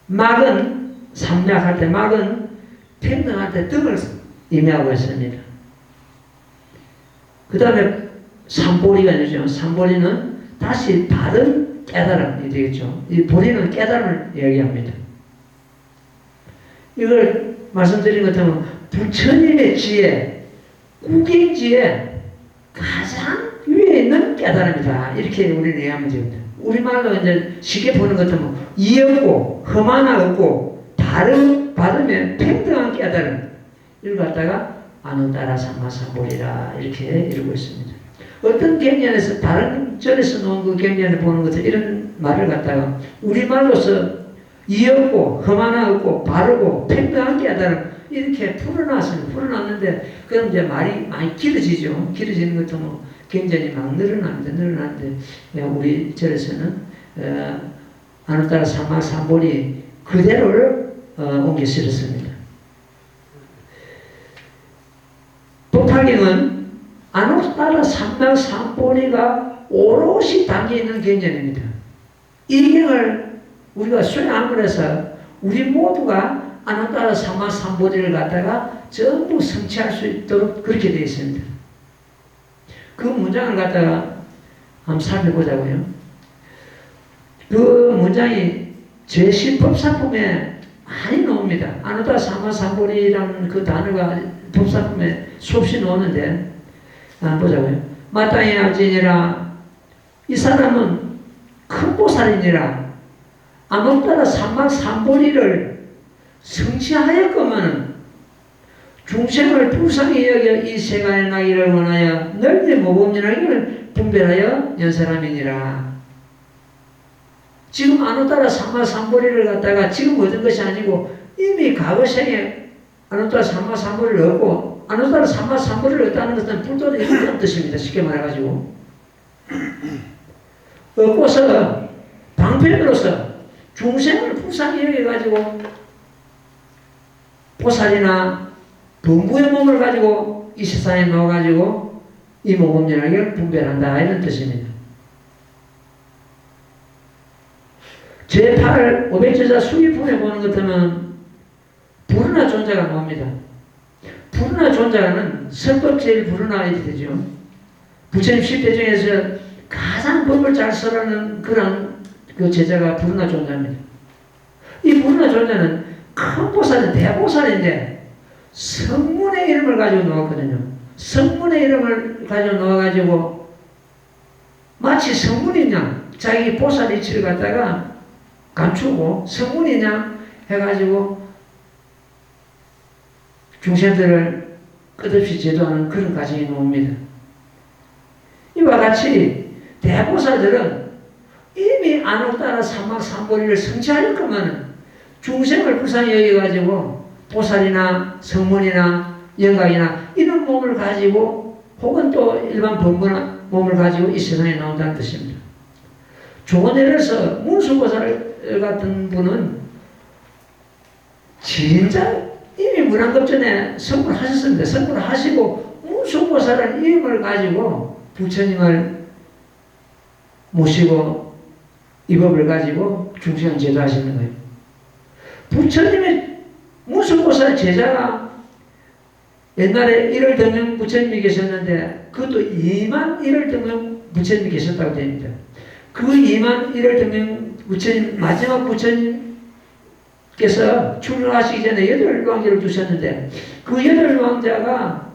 막은 삼맥할 때 막은 평등할 때 등을 의미하고 있습니다. 그 다음에 삼보리가 되죠. 삼보리는 다시 다른 깨달음이 되겠죠. 이 보리는 깨달음을 얘기합니다. 이걸 말씀드린 것 같으면 부처님의 지혜, 구경지에 가장 위에 있는 깨달음이다. 이렇게 우리는 이해하면 됩니다. 우리말로 이제 쉽게 보는 것 같으면 이 없고 흠 하나 없고 받으면 평등한 깨달음 이걸 갖다가 안옥따라 삼마삼보리라 이렇게 이루고 있습니다. 어떤 경전에서 다른 절에서 놓은 그 경전을 보는 것은 이런 말을 갖다가 우리말로서 이 없고 흠 하나 없고 바르고 평등한 깨달음 이렇게 풀어놨습니다. 풀어놨는데 그럼 이제 말이 많이 길어지죠. 길어지는 것도 뭐 경전이 막 늘어나는데 우리 절에서는 안옥따라 삼마삼보리 그대로를 옮겨 실었습니다. 법화경은 안옥따라 삼마삼보리가 오롯이 담겨있는 경전입니다. 이 경을 우리가 수행함으로 해서 우리 모두가 안옥따라 삼마삼보리를 갖다가 전부 성취할 수 있도록 그렇게 되어 있습니다. 그 문장을 갖다가 한번 살펴보자고요. 그 문장이 제10법사품에 많이 나옵니다. 안옥따라 삼마삼보리라는 그 단어가 법사품에 수없이 나오는데 한번 보자고요. 마땅히 알지니라 이 사람은 큰 보살이니라 안옥따라 삼마삼보리를 성취하였건만은 중생을 불쌍히 여겨 이 세간에 나기를 원하여 널리 모범진하기를 분별하여 연설함이니라. 지금 안옥따라 삼마삼보리를 갖다가 지금 얻은 것이 아니고 이미 과거 생에 아누따라 삼마삼보를 얻고, 아누따라 삼마삼보를 얻다는 것은 불도를 이룬다는 뜻입니다. 쉽게 말해가지고. 얻고서 방편으로서 중생을 불쌍히 여겨가지고 보살이나 범부의 몸을 가지고 이 세상에 나와가지고 이 모범연하게 분별한다 이런 뜻입니다. 제8 500제자 수기품에 보는 것 같으면 부르나 존자가 나옵니다. 부르나 존자는 설법 제일 부르나 이렇게 되죠. 부처님 10대 중에서 가장 법을 잘 써라는 그런 그 제자가 부르나 존자입니다. 이 부르나 존자는 큰 보살은 대보살인데 성문의 이름을 가지고 나왔거든요. 성문의 이름을 가지고 나와가지고 마치 성문이냐 자기 보살 이치를 갖다가 감추고 성문이냐 해가지고 중생들을 끝없이 제도하는 그런 과정이 나옵니다. 이와 같이 대보살들은 이미 아누따라 삼막삼보리를 성취하였건만은 중생을 불쌍히 여겨가지고 보살이나 성문이나 영각이나 이런 몸을 가지고 혹은 또 일반 범부나 몸을 가지고 이 세상에 나온다는 뜻입니다. 좋은 예를 들어서 문수보살 같은 분은 진짜 이미 무량겁 전에 성불 하셨습니다. 성불 하시고 문수보살은 이름을 가지고 부처님을 모시고 이 법을 가지고 중생을 제도하시는 거예요. 부처님의 문수보살 제자가 옛날에 1월 등명 부처님이 계셨는데 그것도 2만 1월 등명 부처님이 계셨다고 됩니다. 그 2만 1월 등명 부처님 마지막 부처님께서 출루하시기 전에 8왕자를 두셨는데 그 8왕자가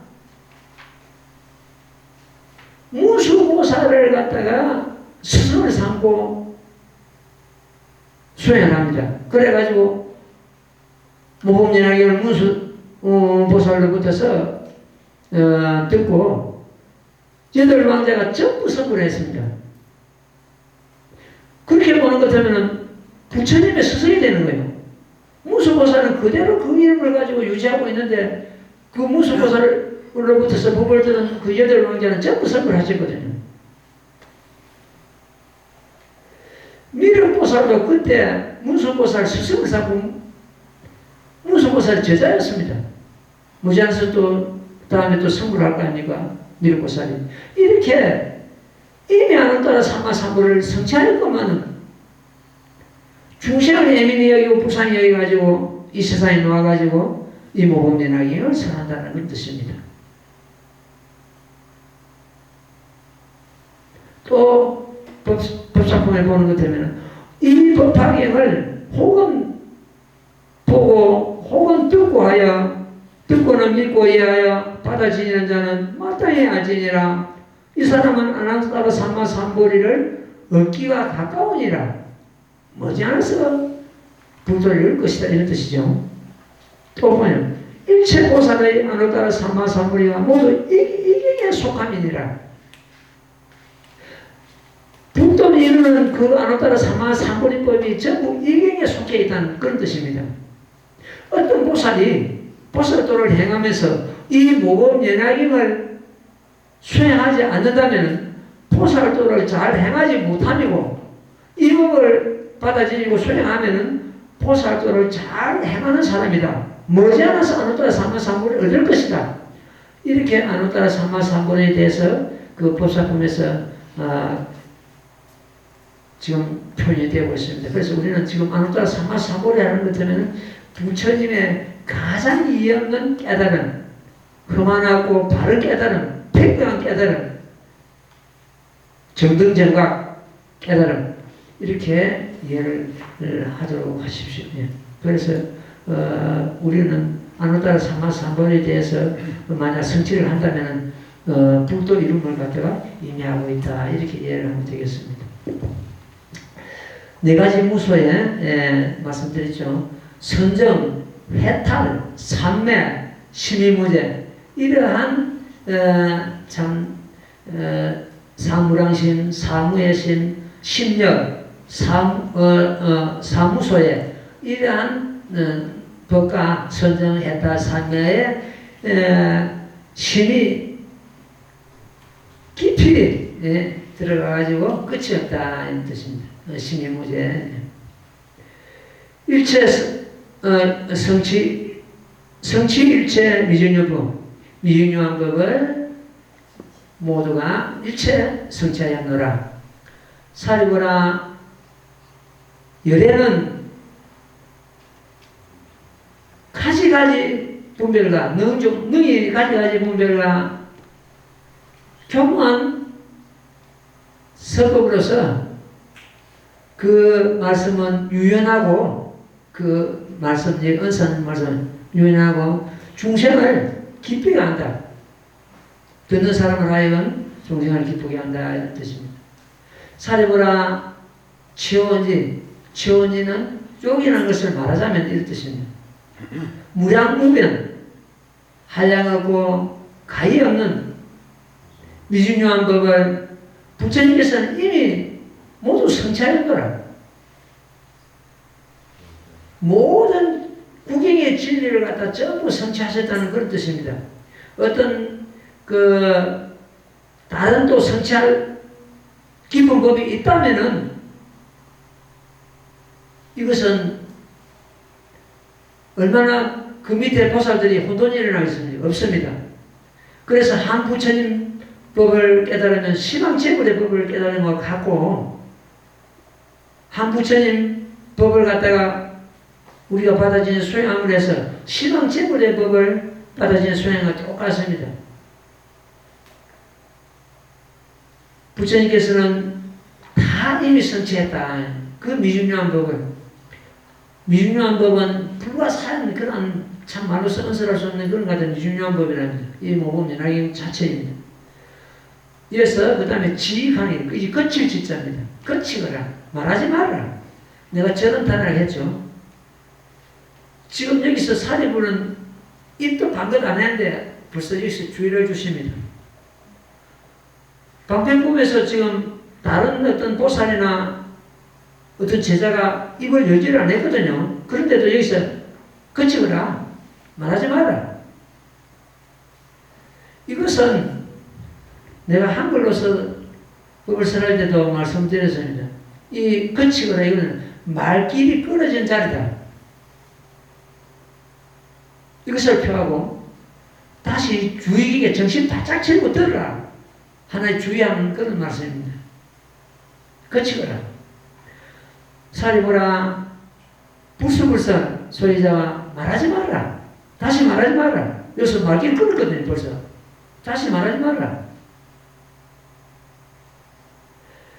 문수보살을 갖다가 스승을 삼고 수행합니다. 그래가지고 모범연하경을 문수보살로부터서 듣고 8왕자가 전부 선구를 했습니다. 그렇게 보는 것 같으면 부처님의 스승이 되는 거예요. 문수보살은 그대로 그 이름을 가지고 유지하고 있는데 그 문수보살로부터서 법을 들은 그 8왕자는 전부 선구를 하셨거든요. 미륵보살도 그때 문수보살 스승을 삼고 문수보살 제자였습니다. 무지한서 또 다음에 또 선구를 할 거 아닙니까? 미륵보살이. 이렇게 이미 아누따라 삼마삼보를 성취하였건만은 중생을 예민히 여기고 불쌍히 여기가지고 이 세상에 놓아가지고 이 모범연하경을 선한다는 그 뜻입니다. 또 법사품에 보는 것 되면 이 법화경을 혹은 보고 혹은 듣고 하여 듣고는 믿고 이해하여 받아지니는 자는 마땅히 알지니라. 이 사람은 아누따라 삼마삼보리를 얻기가 가까우니라. 머지않아서 불도를 이룰 것이다 이런 뜻이죠. 또 뭐냐 일체 보살의 아누따라 삼마삼보리가 모두 이경에 속함이니라. 불도를 이루는 그 아누따라 삼마삼보리법이 전부 이경에 속해 있다는 그런 뜻입니다. 어떤 보살이 보살도를 행하면서 이 모범연하경을 수행하지 않는다면 보살도를 잘 행하지 못함이고 이 법을 받아들이고 수행하면 보살도를 잘 행하는 사람이다. 머지않아서 아누따라 삼마삼보를 얻을 것이다. 이렇게 아누따라 삼마삼보에 대해서 그 법사품에서 지금 표현이 되고 있습니다. 그래서 우리는 지금 아누따라 삼마삼보를 하는 것 때문에 부처님의 가장 이해 없는 깨달음, 그만하고 바른 깨달음, 백병한 깨달음, 정등정각 깨달음 이렇게 이해를 하도록 하십시오. 예. 그래서 우리는 아누따라 삼마삼보에 대해서 만약 성취를 한다면 불도 이름을 갖다가 의미하고 있다 이렇게 이해를 하면 되겠습니다. 네 가지 무소에 말씀드렸죠. 선정, 해탈, 삼매, 심의무제 이러한 사무량심, 사무예심, 심력, 사무소에 이러한 법과 선정했다 참여에 심히 깊이 들어가가지고 끝이 없다 이런 뜻입니다. 심의무제. 일체 성취일체 미증유법, 미증유한법을 모두가 일체 성취하였노라. 사리보라 열애는 가지가지 분별과 능이 가지가지 분별과 교묘한 서법으로서 그 말씀은 유연하고 그 말씀, 언산 말씀은 유연하고 중생을 기쁘게 한다. 듣는 사람을 하여금 중생을 기쁘게 한다 이런 뜻입니다. 사리보라 치원지는 쪽이라는 것을 말하자면 이런 뜻입니다. 무량무변 한량 없고 가히 없는 미중요한 법을 부처님께서는 이미 모두 성취하였노라. 모든 구경의 진리를 갖다 전부 성취하셨다는 그런 뜻입니다. 어떤 다른 또 성취할 깊은 법이 있다면은 이것은 얼마나 그 밑에 보살들이 혼돈이 일어나겠습니까? 없습니다. 그래서 한 부처님 법을 깨달으면 시방제불의 법을 깨달은 것 같고, 한 부처님 법을 갖다가 우리가 받아지는 수행함을 해서 시방제불의 법을 받아지는 수행과 똑같습니다. 부처님께서는 다 이미 성취했다. 그 미중요한 법을. 미중요한 법은 불가사한 그런 참 말로 언설할 수 없는 그런 같은 미중요한 법이랍니다. 이 모범 연화경 자체입니다. 이래서 그 다음에 지익하니 이 거칠 지자입니다. 거치거라. 말하지 말아라. 내가 저런 단어를 했죠. 지금 여기서 사리부는 입도 방긋 안 했는데 벌써 여기서 주의를 주십니다. 방편법에서 지금 다른 어떤 보살이나 어떤 제자가 입을 열지를 안 했거든요. 그런데도 여기서 거치거라. 말하지 마라. 이것은 내가 한글로서 법을 설할 때도 말씀드렸습니다. 이 거치거라 이거는 말길이 끊어진 자리다. 이것을 표하고 다시 주의기에 정신 바짝 차리고 들으라. 하나의 주의하는 그런 말씀입니다. 거치거라. 사리보라 불수불설 소리자와 말하지 말라. 다시 말하지 말라. 여기서 말길 끊었거든요. 벌써. 다시 말하지 말라.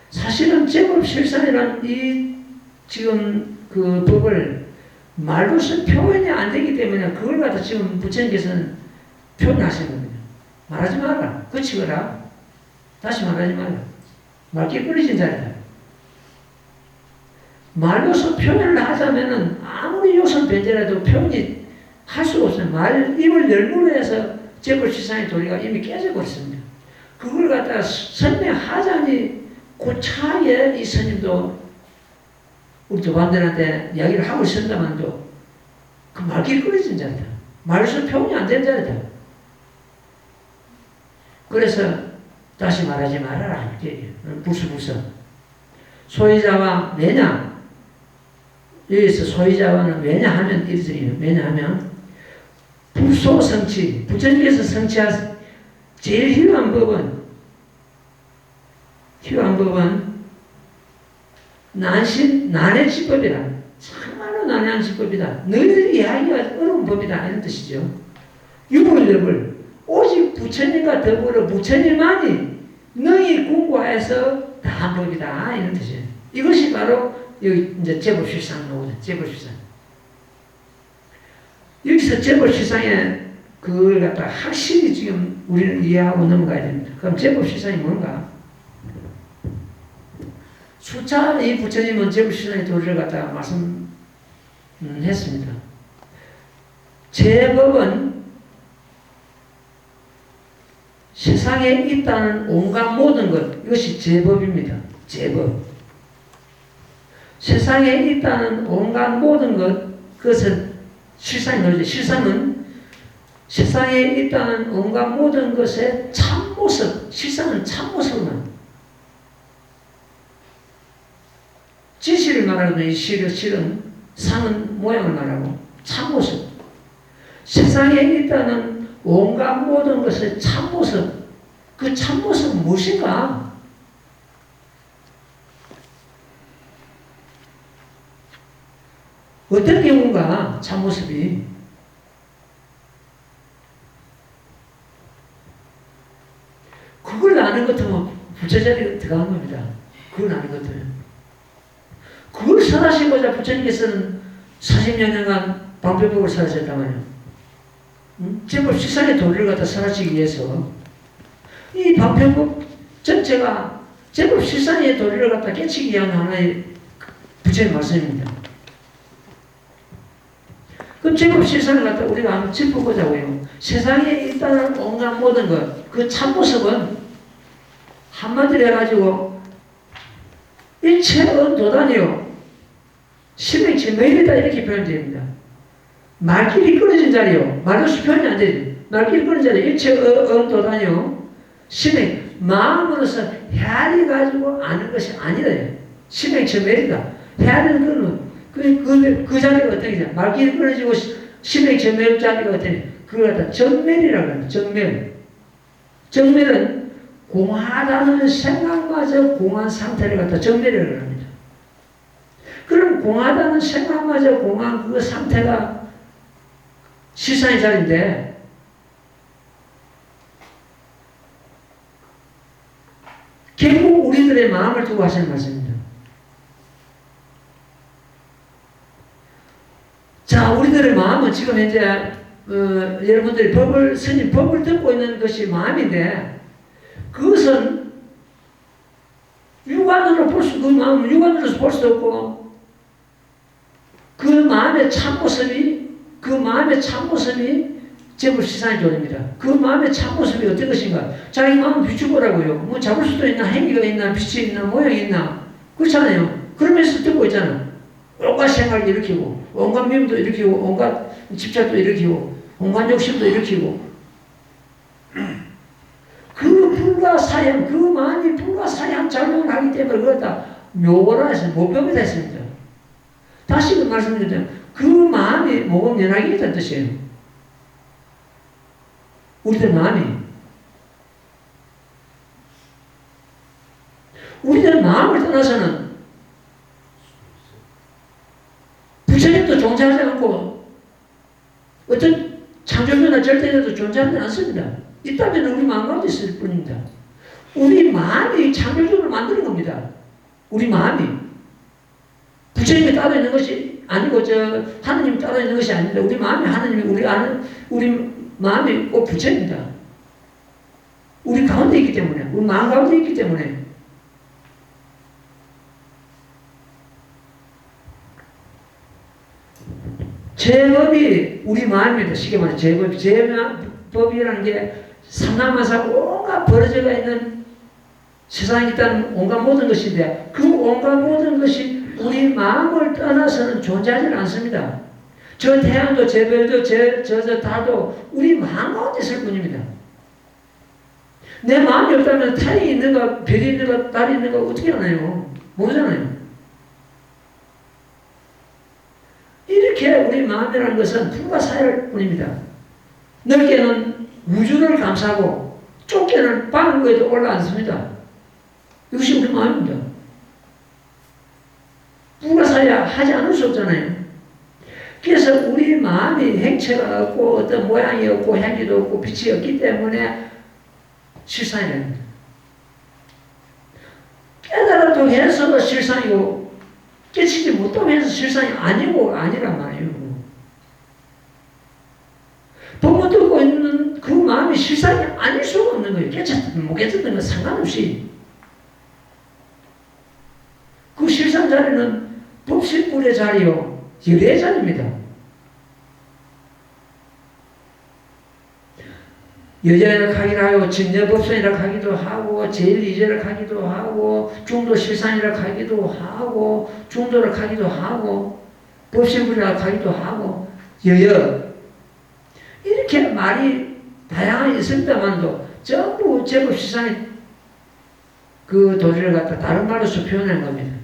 사실은 제법 실상이란 이 지금 그 법을 말로서 표현이 안 되기 때문에 그걸 갖다 지금 부처님께서는 표현하시는 겁니다. 말하지 말라. 거치거라. 다시 말하지 말라. 말길 끊어진 자리다. 말로서 표현을 하자면은 아무리 요선 변제라도 표현이 할 수가 없어요. 입을 열무로 해서 제벌시상의 도리가 이미 깨져버렸습니다. 그걸 갖다가 설명하자니 그 차에 이 스님도 우리 조반들한테 이야기를 하고 있었다만도 그 말길 끊어진 자리다. 말로서 표현이 안 된 자리다. 그래서 다시 말하지 말아라. 불수불서. 소유자와 왜냐? 여기서 소유자와는 왜냐하면 이르더니 왜냐하면 불소성취 부처님께서 성취한 제일 희귀한 법은 난의 지법이라. 참말로 난해한 지법이다. 너희들이 이해하기가 어려운 법이다. 이런 뜻이죠. 유불력을 오직 부처님과 더불어 부처님만이 너희 공부하여서 다 한 법이다. 이런 뜻이에요. 이것이 바로 여기 이제 제법실상 나오죠. 제법실상. 여기서 제법실상에 그걸 갖다 확실히 지금 우리는 이해하고 넘어가야 됩니다. 그럼 제법실상이 뭔가? 수차 이 부처님은 제법실상의 도리를 갖다가 말씀했습니다. 제법은 세상에 있다는 온갖 모든 것, 이것이 제법입니다. 제법. 세상에 있다는 온갖 모든 것, 그것은 실상이 뭐지? 실상은 세상에 있다는 온갖 모든 것의 참모습, 실상은 참모습만. 진실을 말하거든. 실은 상은 모양을 말하고 참모습. 세상에 있다는 온갖 모든 것의 참모습. 그 참모습은 무엇인가? 어떤 경우인가? 참모습이. 그걸 아는 것 같으면 부처자리가 들어간 겁니다. 그걸 아는 것 같으면. 그걸 설하시고자 부처님께서는 40여 년간 방편법을 설하셨단 말이에요. 제법 실상의 도리를 갖다 설하시기 위해서 이 방편법 전체가 제법 실상의 도리를 갖다 깨치기 위한 하나의 부처의 말씀입니다. 그럼 제법 실상을 갖다 우리가 한번 짚어보자고요. 세상에 있다는 온갖 모든 것, 그 참모습은 한마디로 해가지고 일체의 도단이요 심행체 매일이다 이렇게 표현됩니다. 말길이 끊어진 자리요. 말로서 표현이 안 되지. 말길이 끊어진 자리 일체의 도단이요 심행 마음으로서 헤아리 가지고 아는 것이 아니다. 심행체 매일이다. 헤아리는 그 자리가 어떻게 되냐. 말길이 끊어지고 심행체 매일 자리가 어떻게 되냐. 그걸 갖다 정멸이라고 합니다. 정멸. 정멸은 공하다는 생각마저 공한 상태를 갖다 정멸이라고 합니다. 그럼 공하다는 생각마저 공한 그 상태가 실상의 자리인데 결국 우리들의 마음을 두고 하시는 말씀입니다. 자, 우리들의 마음은 지금 현재 여러분들이 스님 법을 듣고 있는 것이 마음인데 그것은 육안으로 그 마음은 육안으로서 볼 수도 없고 그 마음의 참모습이 제법 실상의 존재입니다. 그 마음의 참모습이 어떤 것인가? 자기 마음 비추보라고요. 뭐 잡을 수도 있나, 행위가 있나, 빛이 있나, 모양이 있나. 그렇잖아요. 그러면서 듣고 있잖아. 온갖 생각을 일으키고, 온갖 미움도 일으키고, 온갖 집착도 일으키고, 온갖 욕심도 일으키고. 그 불가사양, 그 마음이 불가사양 작용을 하기 때문에 그걸 다 묘고라 해서 모병이다 했습니다. 다시 그 말씀드리면 그 마음이 모범연하게 있다는 뜻이에요. 우리들 마음을 떠나서는 부처님도 존재하지 않고 어떤 창조주나 절대자도 존재하지 않습니다. 있다면 우리 마음 가운데 있을 뿐입니다. 우리 마음이 창조주를 만드는 겁니다. 우리 마음이 부처님이 따로 있는 것이 아니고 하느님이 따로 있는 것이 아닙니다. 우리 마음이 하느님이 우리 마음이 꼭 부처입니다. 우리 가운데 있기 때문에, 우리 마음 가운데 있기 때문에. 제법이 우리 마음입니다. 쉽게 말해 제법이. 제법이라는 게 삼남만사 온갖 벌어져가 있는 세상에 있다는 온갖 모든 것인데 그 온갖 모든 것이 우리 마음을 떠나서는 존재하지 않습니다. 저 태양도 저 별도 저 달도 우리 마음 가운데 있을 뿐입니다. 내 마음이 없다면 태양이 있는가 별이 있는가 달이 있는가 어떻게 아나요? 모르잖아요. 이렇게 우리 마음이라는 것은 불가사의할 뿐입니다. 넓게는 우주를 감싸고 좁게는 바늘 위에도 올라앉습니다. 이것이 우리 마음입니다. 불가사의하지 않을 수 없잖아요. 그래서 우리 마음이 행체가 없고 어떤 모양이 없고 행위도 없고 빛이 없기 때문에 실상이 됩니다. 깨달아도 해서도 실상이고 깨치지 못하고 해서 실상이 아니란 말이에요. 법을 듣고 있는 그 마음이 실상이 아닐 수가 없는 거예요. 깨쳤든 못 깨쳤든 건 상관없이. 그 실상 자리는 법실불의 자리요. 열의 자리입니다. 여자를 하기도 하고 진여법선이라 하기도 하고 제일이제를 하기도 하고 중도실상이라 하기도 하고 중도를 하기도 하고 법실불이라 하기도 하고 여여 이렇게 말이 다양하게 있습니다만도 전부 제법시상의 그 도리를 갖다 다른 말로서 표현한 겁니다.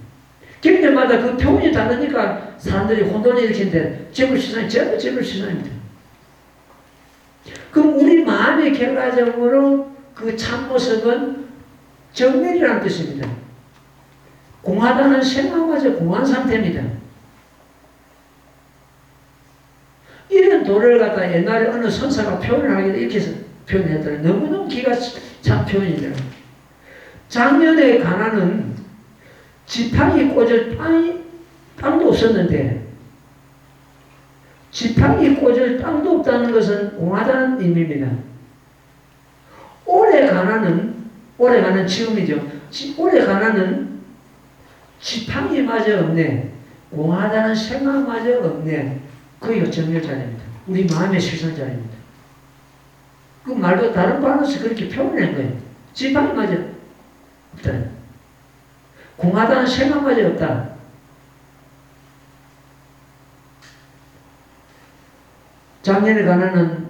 경전마다 그 표현이 다르니까 사람들이 혼돈을 일으키는데 제법시상이 전부 제법시상입니다. 그럼 우리 마음의 결과적으로 그 참모습은 정멸이라는 뜻입니다. 공하다는 생각마저 공한 상태입니다. 이런 도를 갖다 옛날에 어느 선사가 표현을 하기를 이렇게 표현했더니 너무너무 기가 찬 표현이더라고요. 작년에 가나는 지팡이 꽂을 땅도 없었는데 지팡이 꽂을 땅도 없다는 것은 공하다는 의미입니다. 올해 가나는 지금이죠. 올해 가나는 지팡이마저 없네. 공하다는 생각마저 없네. 그게 정멸자입니다. 우리 마음의 실상자입니다. 그 말도 다른 반으로서 그렇게 표현한 거예요. 지팡이마저 없다. 공하다는 생각마저 없다. 작년에 가나는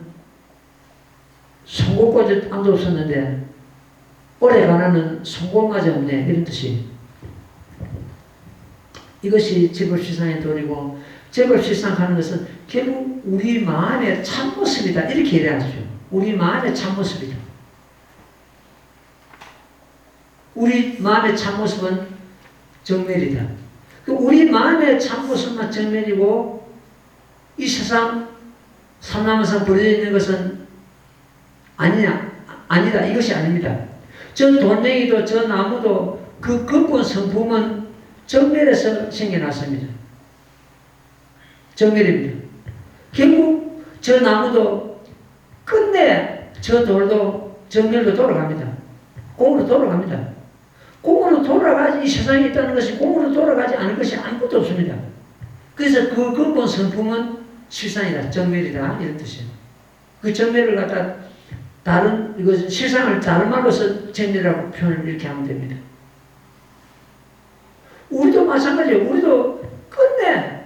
송곳꽂을 땅도 없었는데 올해 가나는 송곳마저 없네. 이런 뜻이. 이것이 제법시상의 도리고 제법시상하는 것은 결국 우리 마음의 참모습이다. 이렇게 이해하죠. 우리 마음의 참모습이다. 우리 마음의 참모습은 정멸이다. 우리 마음의 참모습만 정멸이고 이 세상 삼라만상 벌어져 있는 것은 아니다. 이것이 아닙니다. 저 돌멩이도 저 나무도 그 근본 성품은 정멸에서 생겨났습니다. 정멸입니다. 결국 저 나무도 끝내 저 돌도 정멸로 돌아갑니다. 공으로 돌아갑니다. 공으로 돌아가지 이 세상에 있다는 것이 공으로 돌아가지 않을 것이 아무것도 없습니다. 그래서 그 근본 성품은 실상이다. 정멸이다. 이런 뜻이에요. 그 정멸을 갖다 이것은 실상을 다른 말로서 정멸이라고 표현을 이렇게 하면 됩니다. 우리도 마찬가지예요. 우리도 끝내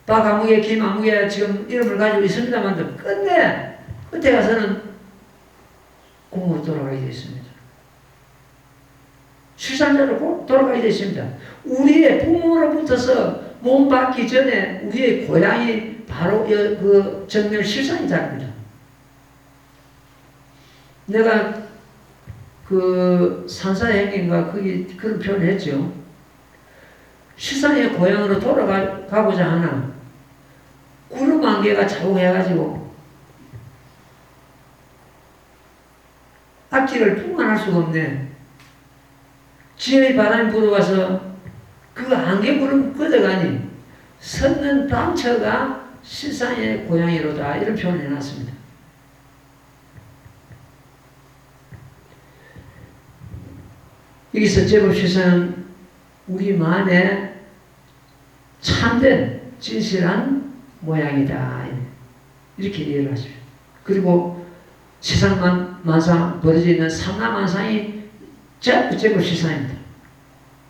박아무개, 김아무개 지금 이름을 가지고 있습니다만 끝내 끝에 가서는 공으로 돌아가게 되어 있습니다. 실상자로 돌아가게 되어 있습니다. 우리의 부모로부터서 몸 받기 전에 우리의 고향이 바로 그 정멸 실상이 자입니다. 내가 그 산사행인가 거기 그런 표현을 했죠. 실상의 고향으로 돌아가고자 하나 구름 한 개가 자국해가지고 앞길을 풍만할 수가 없네. 지혜의 바람이 불어와서 그 안개 구름 걷어가니 섰는 단처가 실상의 고향이로다. 이런 표현을 해놨습니다. 여기서 제법실상은 우리 마음에 참된 진실한 모양이다. 이렇게 이해를 하십시오. 그리고 세상 만상 벌어져 있는 삼라만상이 전부 제법실상입니다.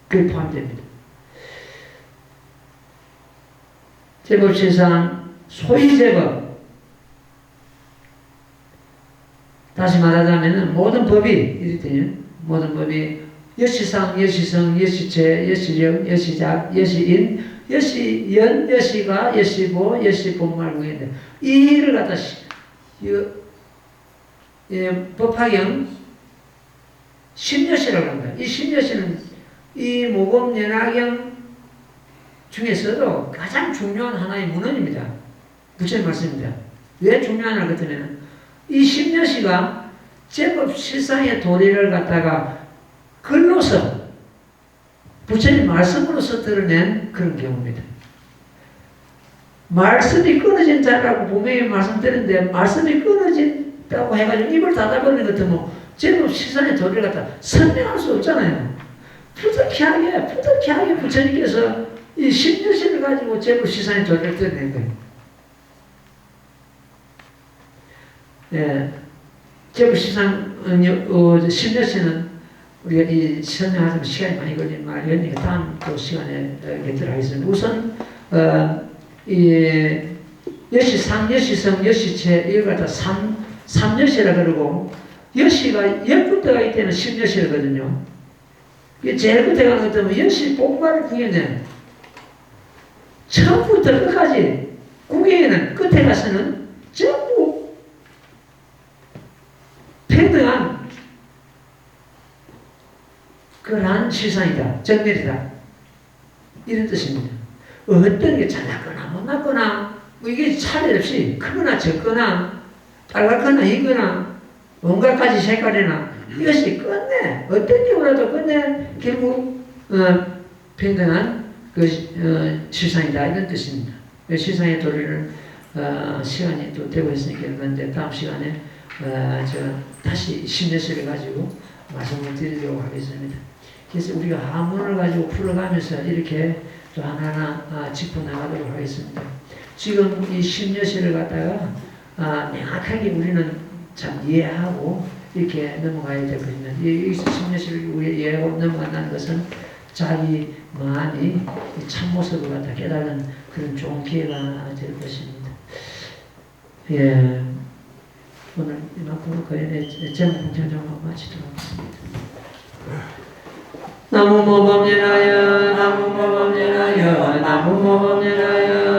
그게 포함됩니다. 제법실상, 소위 제법. 다시 말하자면 모든 법이 이렇대요. 모든 법이 여시상, 여시성, 여시체, 여시령, 여시작, 여시인, 여시연, 여시가, 여시보, 여시본말구인데 이 일을 갖다 법화경 신여시라고 합니다. 이 신여시는 이 모범연화경 중에서도 가장 중요한 하나의 문헌입니다. 부처님 말씀입니다. 왜 중요하냐 그랬더니 이 신여시가 제법 실상의 도리를 갖다가 글로서 부처님 말씀으로서 드러낸 그런 경우입니다. 말씀이 끊어진 자라고 분명히 말씀드렸는데 말씀이 끊어진다고 해가지고 입을 닫아버리는 것 같으면 제법 실상의 도리를 갖다 설명할 수 없잖아요. 푸득히하게 부처님께서 이 신여시를 가지고 제법 실상의 도리를 드러낸 거예요. 예, 제법 실상 신여시는 우리가 이 설명하자면 시간이 많이 걸리는 말이니까 다음 또 시간에 뵙도록 하겠습니다. 우선 이 여시상, 여시성, 여시체 이걸 갖다 삼여시라 그러고 여시가 옆부터가 이때는 십여시거든요. 제일 끝에 가는 것 때문에 여시 복마를 구해내. 처음부터 끝까지 구경에는 끝에 가서는 전부 평등한 그러한 시상이다. 정렬이다. 이런 뜻입니다. 어떤 게 잘났거나 못났거나 뭐 이게 차례 없이 크거나 적거나 빨갛거나 이거나 온갖 가지 색깔이나 이것이 끝내 어떤 경우라도 끝내 결국 평등한 그 시상이다 이런 뜻입니다. 시상의 도리를 시간이 또 되고 있으니까 그런데 다음 시간에 다시 신내시를 가지고 말씀을 드리도록 하겠습니다. 그래서 우리가 하문을 가지고 풀어가면서 이렇게 또 하나하나 짚어나가도록 하겠습니다. 지금 이 신여시를 갖다가 명확하게 우리는 참 이해하고 이렇게 넘어가야 될 것입니다. 여기서 신여시를 이해하고 넘어간다는 것은 자기만이 참모습을 갖다 깨달은 그런 좋은 기회가 될 것입니다. 예, 오늘 이만큼 거연의 제목 공청정하고 마치도록 하겠습니다. 나무모범전하여 나무모범전하여 나무모범전하여